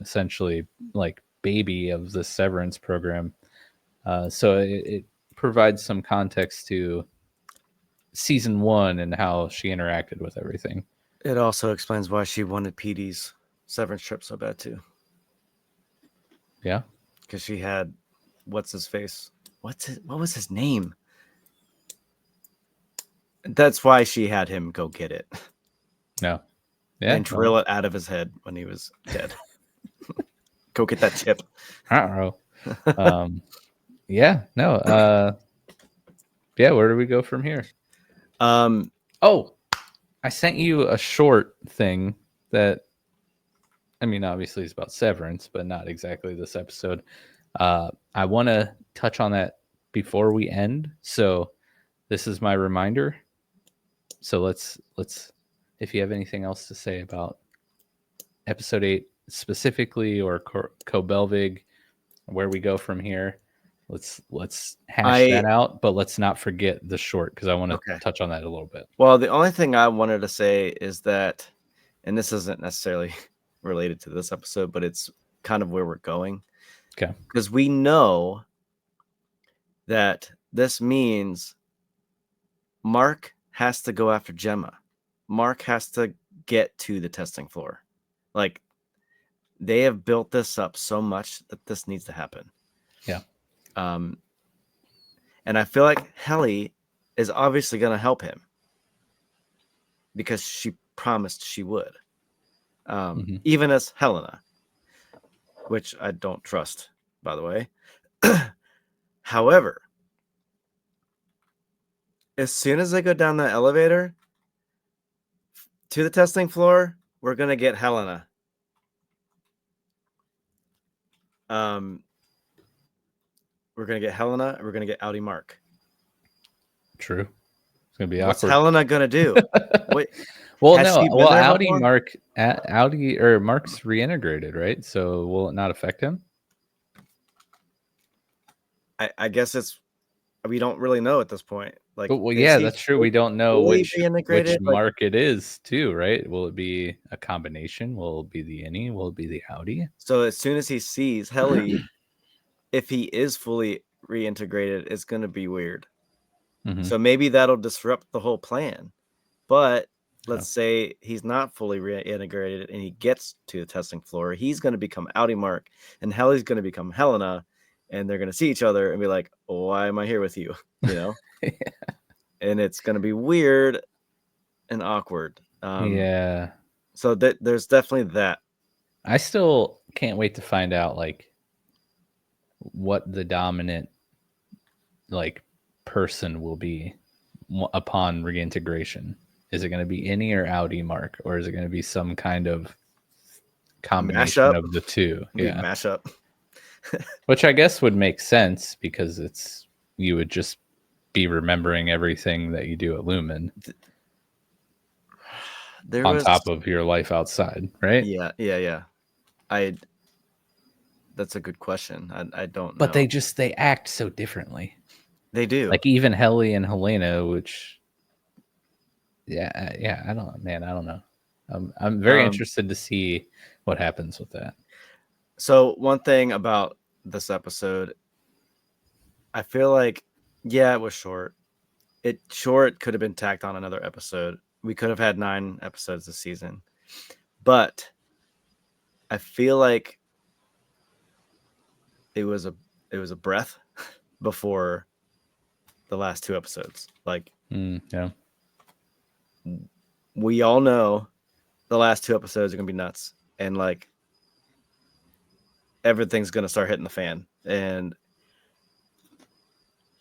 essentially like baby of the Severance program. So it provides some context to season 1 and how she interacted with everything. It also explains why she wanted PD's severance trip so bad too. Yeah, because she had what's his face? What was his name? That's why she had him go get it. No. Yeah. And drill it out of his head when he was dead. Go get that chip. I don't know. Yeah. No. Yeah. Where do we go from here? Oh, I sent you a short thing that, I mean, obviously it's about Severance, but not exactly this episode. I want to touch on that before we end. So this is my reminder. So let's, if you have anything else to say about episode 8 specifically, or Cobelvig, where we go from here, let's hash that out, but let's not forget the short, because I want to touch on that a little bit. Well, the only thing I wanted to say is that, and this isn't necessarily related to this episode, but it's kind of where we're going. Okay. Because we know that this means Mark has to go after Gemma. Mark has to get to the testing floor. Like, they have built this up so much that this needs to happen. Yeah. And I feel like Helly is obviously going to help him because she promised she would. Even as Helena, which I don't trust, by the way. However, as soon as they go down the elevator to the testing floor, we're going to get Helena. We're going to get Helena, and we're going to get Audi Mark. True. It's going to be What's awkward. Helena going to do? Wait, well, no. Well, Audi Mark, Audi or Mark's reintegrated, right? So will it not affect him? I guess we don't really know at this point. Like, well, yeah, that's true. We don't know which Mark it is, too, right? Will it be a combination? Will it be the innie? Will it be the Audi? So as soon as he sees Helly, if he is fully reintegrated, it's going to be weird. So maybe that'll disrupt the whole plan. But let's say he's not fully reintegrated and he gets to the testing floor. He's going to become Audi Mark, and Helly's going to become Helena, and they're going to see each other and be like, oh, why am I here with you? You know? Yeah. And it's going to be weird and awkward. Yeah. So there's definitely that. I still can't wait to find out, like, what the dominant, like, person will be upon reintegration. Is it going to be innie or Audi Mark, or is it going to be some kind of combination of the two? Yeah, mashup. Which I guess would make sense, because you would just be remembering everything that you do at Lumen on top of your life outside, right? Yeah. That's a good question. I don't know. But they act so differently. They do. Like even Helly and Helena, which yeah, I don't know. I'm very interested to see what happens with that. So one thing about this episode, I feel like, yeah, it was short. It could have been tacked on another episode. We could have had 9 episodes this season, but I feel like it was a breath before the last 2 episodes. Like, yeah, we all know the last 2 episodes are gonna be nuts, and like everything's gonna start hitting the fan. And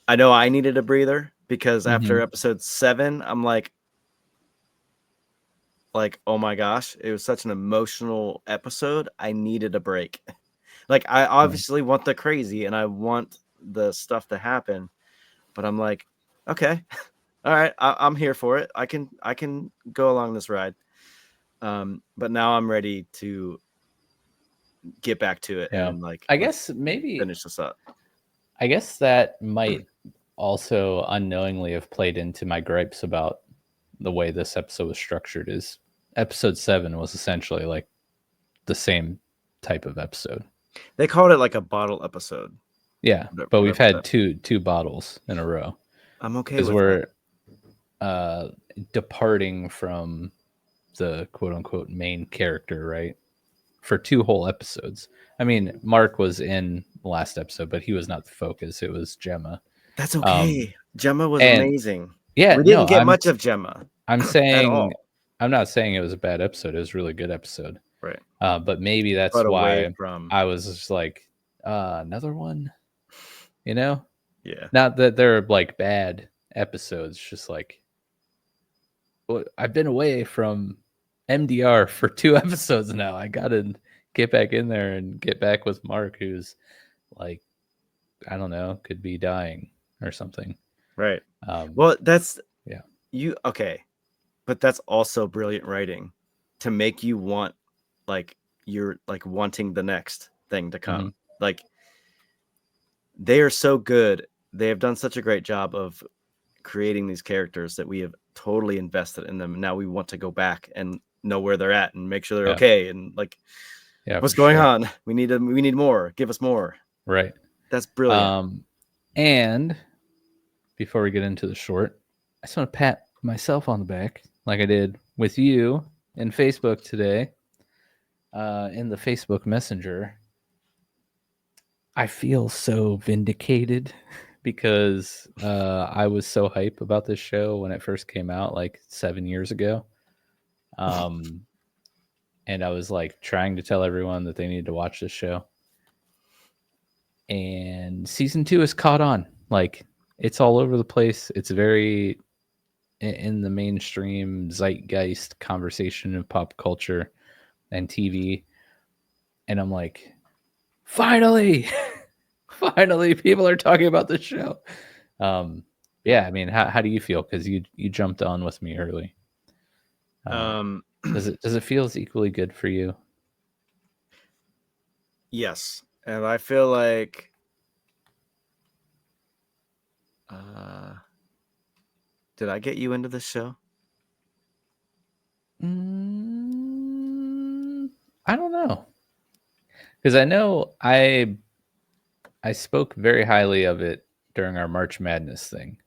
I know I needed a breather because after episode 7, I'm like, oh my gosh, it was such an emotional episode. I needed a break. Like, I obviously want the crazy and I want the stuff to happen, but I'm like, okay, all right, I'm here for it. I can go along this ride. But now I'm ready to get back to it and like, I guess maybe finish this up. I guess that might also unknowingly have played into my gripes about the way this episode was structured. Is episode 7 was essentially like the same type of episode. They called it like a bottle episode. Yeah, but we've had two bottles in a row. I'm okay because with we're departing from the quote unquote main character, right? For 2 whole episodes. I mean, Mark was in the last episode, but he was not the focus. It was Gemma. That's okay. Gemma was and- amazing. Yeah, we didn't get much of Gemma. I'm at saying all. I'm not saying it was a bad episode. It was a really good episode. Right. But maybe that's But why away from... I was just like, another one, you know? Yeah. Not that they're like bad episodes, just like, well, I've been away from MDR for 2 episodes now. I gotta get back in there and get back with Mark, who's like, I don't know, could be dying or something. Right. Well, that's... Yeah. Okay. But that's also brilliant writing to make you want, like, you're like wanting the next thing to come. Like, they are so good. They have done such a great job of creating these characters that we have totally invested in them. And now we want to go back and know where they're at and make sure they're okay. And like, what's going on? We need more. Give us more. Right. That's brilliant. And before we get into the short, I just want to pat myself on the back like I did with you in Facebook today, in the Facebook Messenger. I feel so vindicated because I was so hype about this show when it first came out like 7 years ago. And I was like trying to tell everyone that they needed to watch this show. And season 2 is caught on. Like, it's all over the place. It's very in the mainstream zeitgeist conversation of pop culture and TV. And I'm like, finally people are talking about this show. Yeah, I mean, how do you feel? Because you jumped on with me early. Does it feel as equally good for you? Yes. And I feel like did I get you into this show? I don't know. Because I know I spoke very highly of it during our March Madness thing.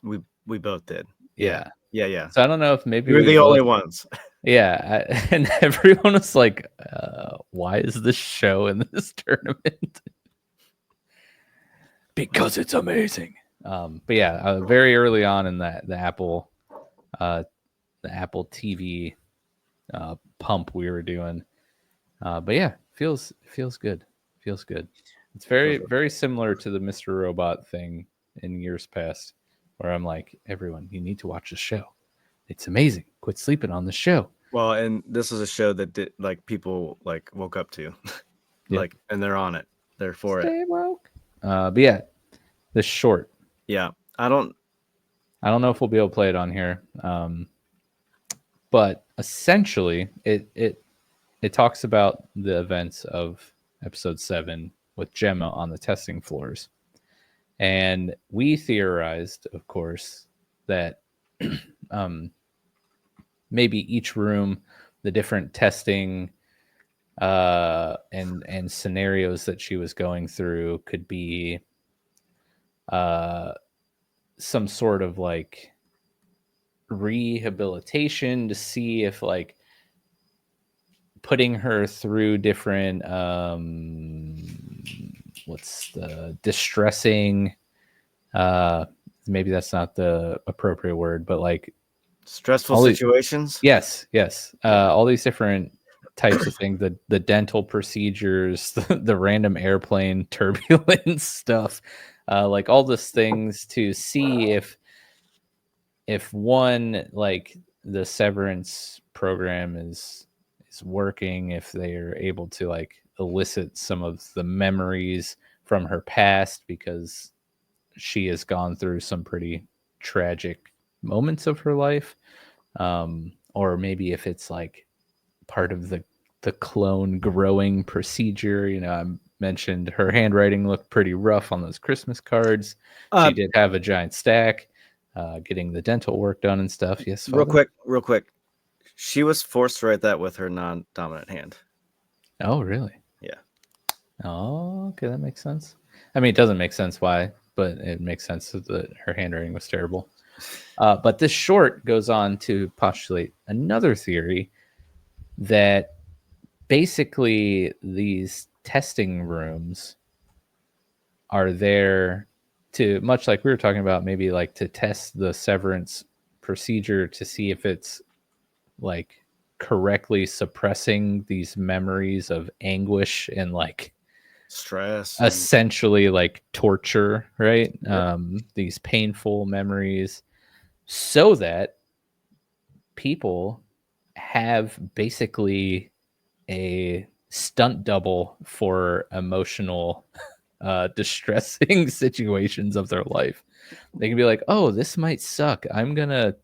We both did. Yeah. Yeah. So I don't know if maybe we're the only ones. Yeah. And everyone was like, why is this show in this tournament? Because it's amazing. But yeah, very early on in the Apple TV pump we were doing. But yeah, feels good. Feels good. It's very similar to the Mr. Robot thing in years past, where I'm like, everyone, you need to watch the show. It's amazing. Quit sleeping on the show. Well, and this is a show that like people like woke up to, like, and they're on it. They're for it. Stay woke. But yeah, this short. Yeah, I don't know if we'll be able to play it on here. But essentially, it talks about the events of episode 7, with Gemma on the testing floors. And we theorized, of course, that maybe each room, the different testing and scenarios that she was going through could be some sort of like rehabilitation to see if like putting her through different what's the distressing maybe that's not the appropriate word, but like Stressful situations. Yes. All these different types of things, the dental procedures, the random airplane turbulence stuff, like all these things to see if one, like the Severance program is working, if they are able to like elicit some of the memories from her past, because she has gone through some pretty tragic moments of her life, or maybe if it's like part of the clone growing procedure. You know, I mentioned her handwriting looked pretty rough on those Christmas cards. She did have a giant stack, getting the dental work done and stuff. Yes, Father? Real quick. She was forced to write that with her non-dominant hand. Oh, really? Yeah. Oh, okay, that makes sense. I mean, it doesn't make sense why, but it makes sense that her handwriting was terrible. But this short goes on to postulate another theory that basically these testing rooms are there to, much like we were talking about, maybe like to test the Severance procedure to see if it's like correctly suppressing these memories of anguish and like stress, essentially like torture, right? Yep. These painful memories, so that people have basically a stunt double for emotional distressing situations of their life. They can be like, oh, this might suck, I'm gonna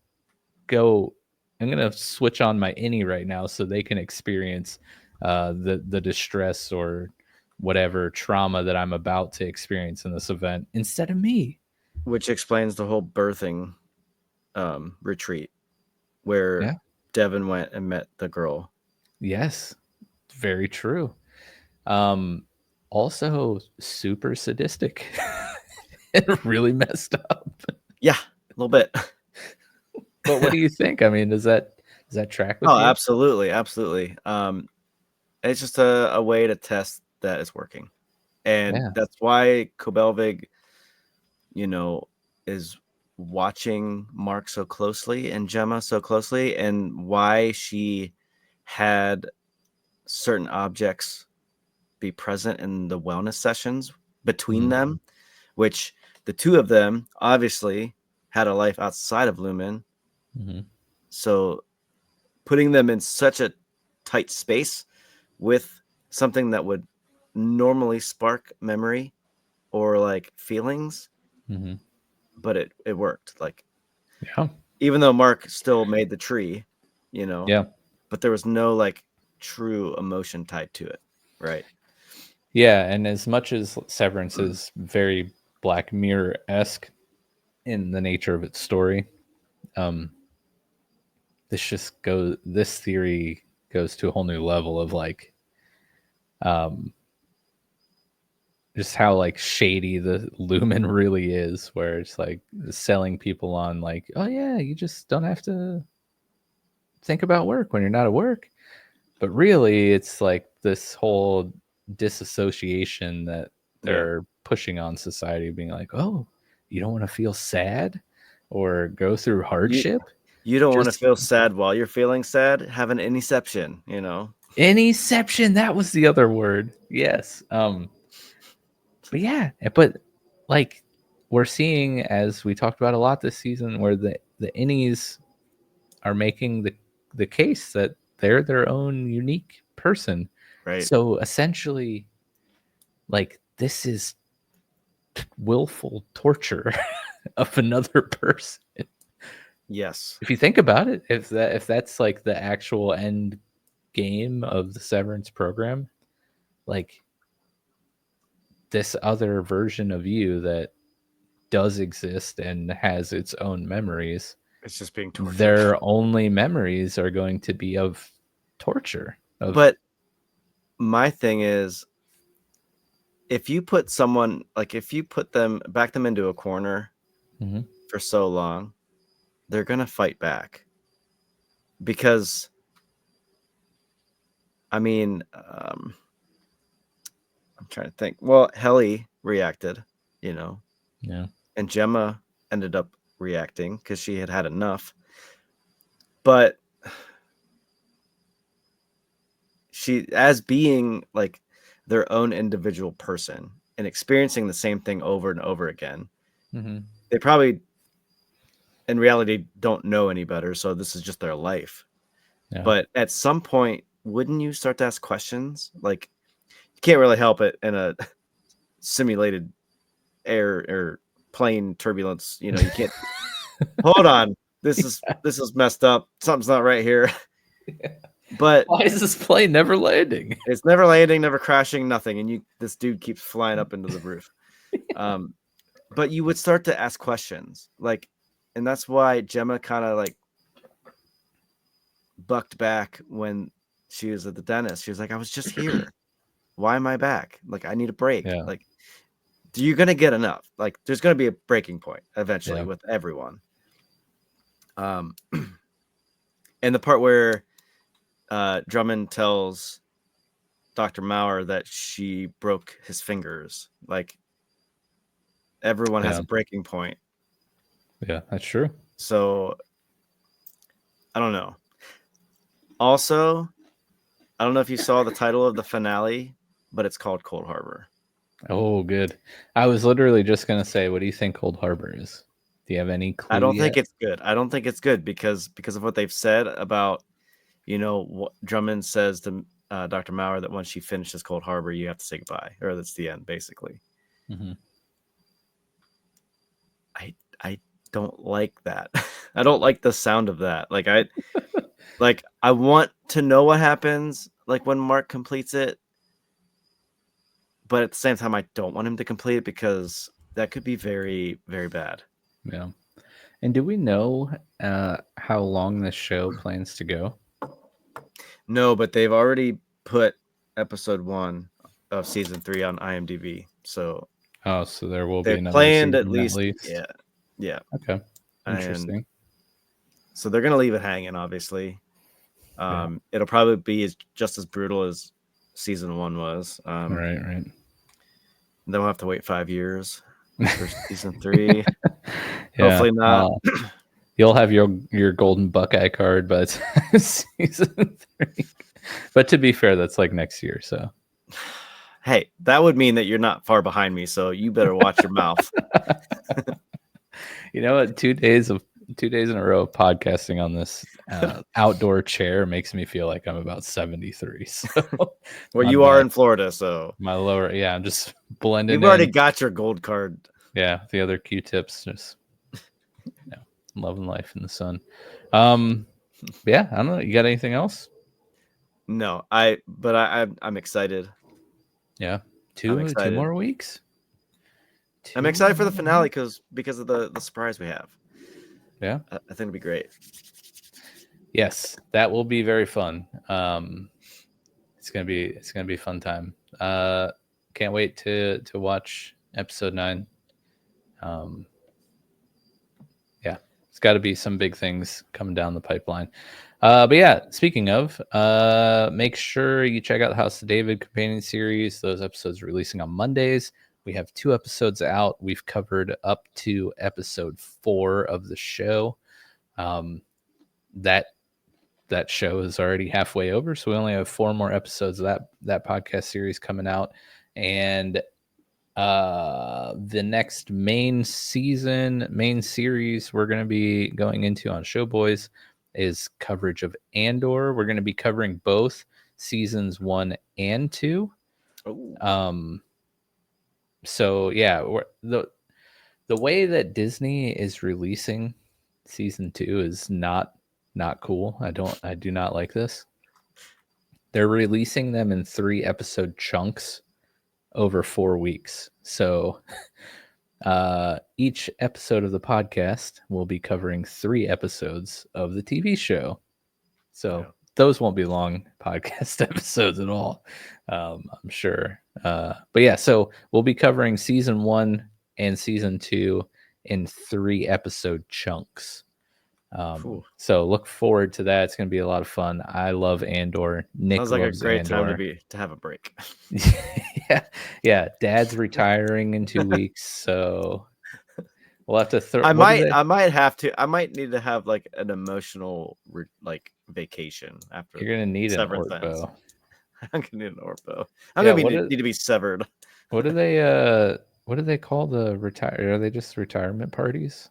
switch on my innie right now so they can experience the distress or whatever trauma that I'm about to experience in this event instead of me. Which explains the whole birthing retreat where Devin went and met the girl. Yes, very true. Also super sadistic and really messed up. Yeah, a little bit. But what do you think? I mean, does that track with you? Absolutely. It's just a way to test that it's working. And that's why Cobelvig, is watching Mark so closely and Gemma so closely, and why she had certain objects be present in the wellness sessions between them, which the two of them obviously had a life outside of Lumen. So putting them in such a tight space with something that would normally spark memory or like feelings, but it worked. Like, even though Mark still made the tree, but there was no like true emotion tied to it, right? Yeah, and as much as Severance is very Black Mirror-esque in the nature of its story, this theory goes to a whole new level of like just how like shady the Lumen really is, where it's like selling people on like, oh yeah, you just don't have to think about work when you're not at work. But really it's like this whole disassociation that they're pushing on society, being like, oh, you don't want to feel sad or go through hardship? You don't want to feel sad while you're feeling sad? Have an inception, Inception, that was the other word. Yes. But yeah, but like we're seeing, as we talked about a lot this season, where the innies are making the case that they're their own unique person. Right. So essentially, like, this is willful torture of another person. Yes. If you think about it, if that's like the actual end game of the Severance program, like this other version of you that does exist and has its own memories, It's just being tortured. their only memories are going to be of torture. But my thing is, if you put someone, like if you back them into a corner for so long, they're going to fight back. Because, I mean, I'm trying to think. Well, Helly reacted, Yeah. and Gemma ended up reacting because she had enough. But she, as being like their own individual person and experiencing the same thing over and over again, they probably in reality don't know any better, so this is just their life. Yeah. But at some point, wouldn't you start to ask questions? Like, you can't really help it in a simulated air or plane turbulence. You can't. Hold on, this is messed up. Something's not right here. Yeah. But why is this plane never landing? It's never landing, never crashing, nothing. And this dude keeps flying up into the roof. But you would start to ask questions, like, and that's why Gemma kind of like bucked back when she was at the dentist. She was like, I was just here. Why am I back? Like, I need a break. Yeah. Like, you're going to get enough. Like, there's going to be a breaking point eventually with everyone. And the part where Drummond tells Dr. Maurer that she broke his fingers. Like, everyone has a breaking point. Yeah, that's true. So, I don't know. Also, I don't know if you saw the title of the finale, but it's called Cold Harbor. Oh, good. I was literally just going to say, what do you think Cold Harbor is? Do you have any clue? I don't think it's good. I don't think it's good because of what they've said about, what Drummond says to Dr. Maurer, that once she finishes Cold Harbor, you have to say goodbye, or that's the end, basically. I don't like that. I don't like the sound of that. Like, I want to know what happens, like, when Mark completes it, but at the same time, I don't want him to complete it because that could be very, very bad. Yeah. And do we know how long this show plans to go? No, but they've already put episode 1 of season 3 on IMDb. So there will be another planned season at least. Yeah. Okay. Interesting. And so they're gonna leave it hanging, obviously. It'll probably be just as brutal as season 1 was. Right. Then we'll have to wait 5 years for season 3. Hopefully not. You'll have your golden Buckeye card, but season 3. But to be fair, that's like next year. So, hey, that would mean that you're not far behind me. So you better watch your mouth. You know what? 2 days in a row of podcasting on this outdoor chair makes me feel like I'm about 73. So, well, you are in Florida, so my lower, I'm just blending. You've already got your gold card. Yeah, the other Q-tips, just loving life in the sun. I don't know. You got anything else? No, I'm excited. Yeah, two more weeks. I'm excited for the finale because of the surprise we have. Yeah, I think it'll be great. Yes, that will be very fun. It's gonna be a fun time. Can't wait to watch episode 9. It's got to be some big things coming down the pipeline. But yeah, speaking of, make sure you check out the House of David companion series. Those episodes are releasing on Mondays. We have 2 episodes out. We've covered up to episode 4 of the show. That show is already halfway over, so we only have 4 more episodes of that podcast series coming out. And the next main series we're going to be going into on Showboys is coverage of Andor. We're going to be covering both seasons 1 and 2. Ooh. So yeah, the way that Disney is releasing season 2 is not cool. I do not like this. They're releasing them in 3 episode chunks over 4 weeks. So each episode of the podcast will be covering 3 episodes of the TV show. So those won't be long podcast episodes at all, I'm sure. But yeah, so we'll be covering season 1 and season 2 in 3 episode chunks. So look forward to that. It's going to be a lot of fun. I love Andor. Nick Sounds like a loves great Andor. time to have a break. yeah. Dad's retiring in 2 weeks, so we'll have to throw. I might need to have like an emotional vacation after. You're gonna need an Severance ortho. I'm gonna need an ortho. I'm gonna need to be severed. What do they call the retire? Are they just retirement parties?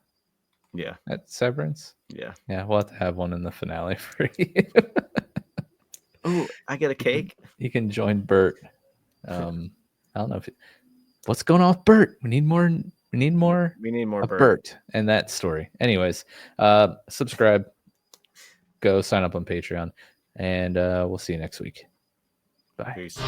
Yeah. At Severance? Yeah. Yeah, we'll have to have one in the finale for you. Oh, I get a cake. You can join Bert. I don't know if what's going on with Bert. We need more of Bert and that story. Anyways, subscribe, go sign up on Patreon, and we'll see you next week. Bye. Peace.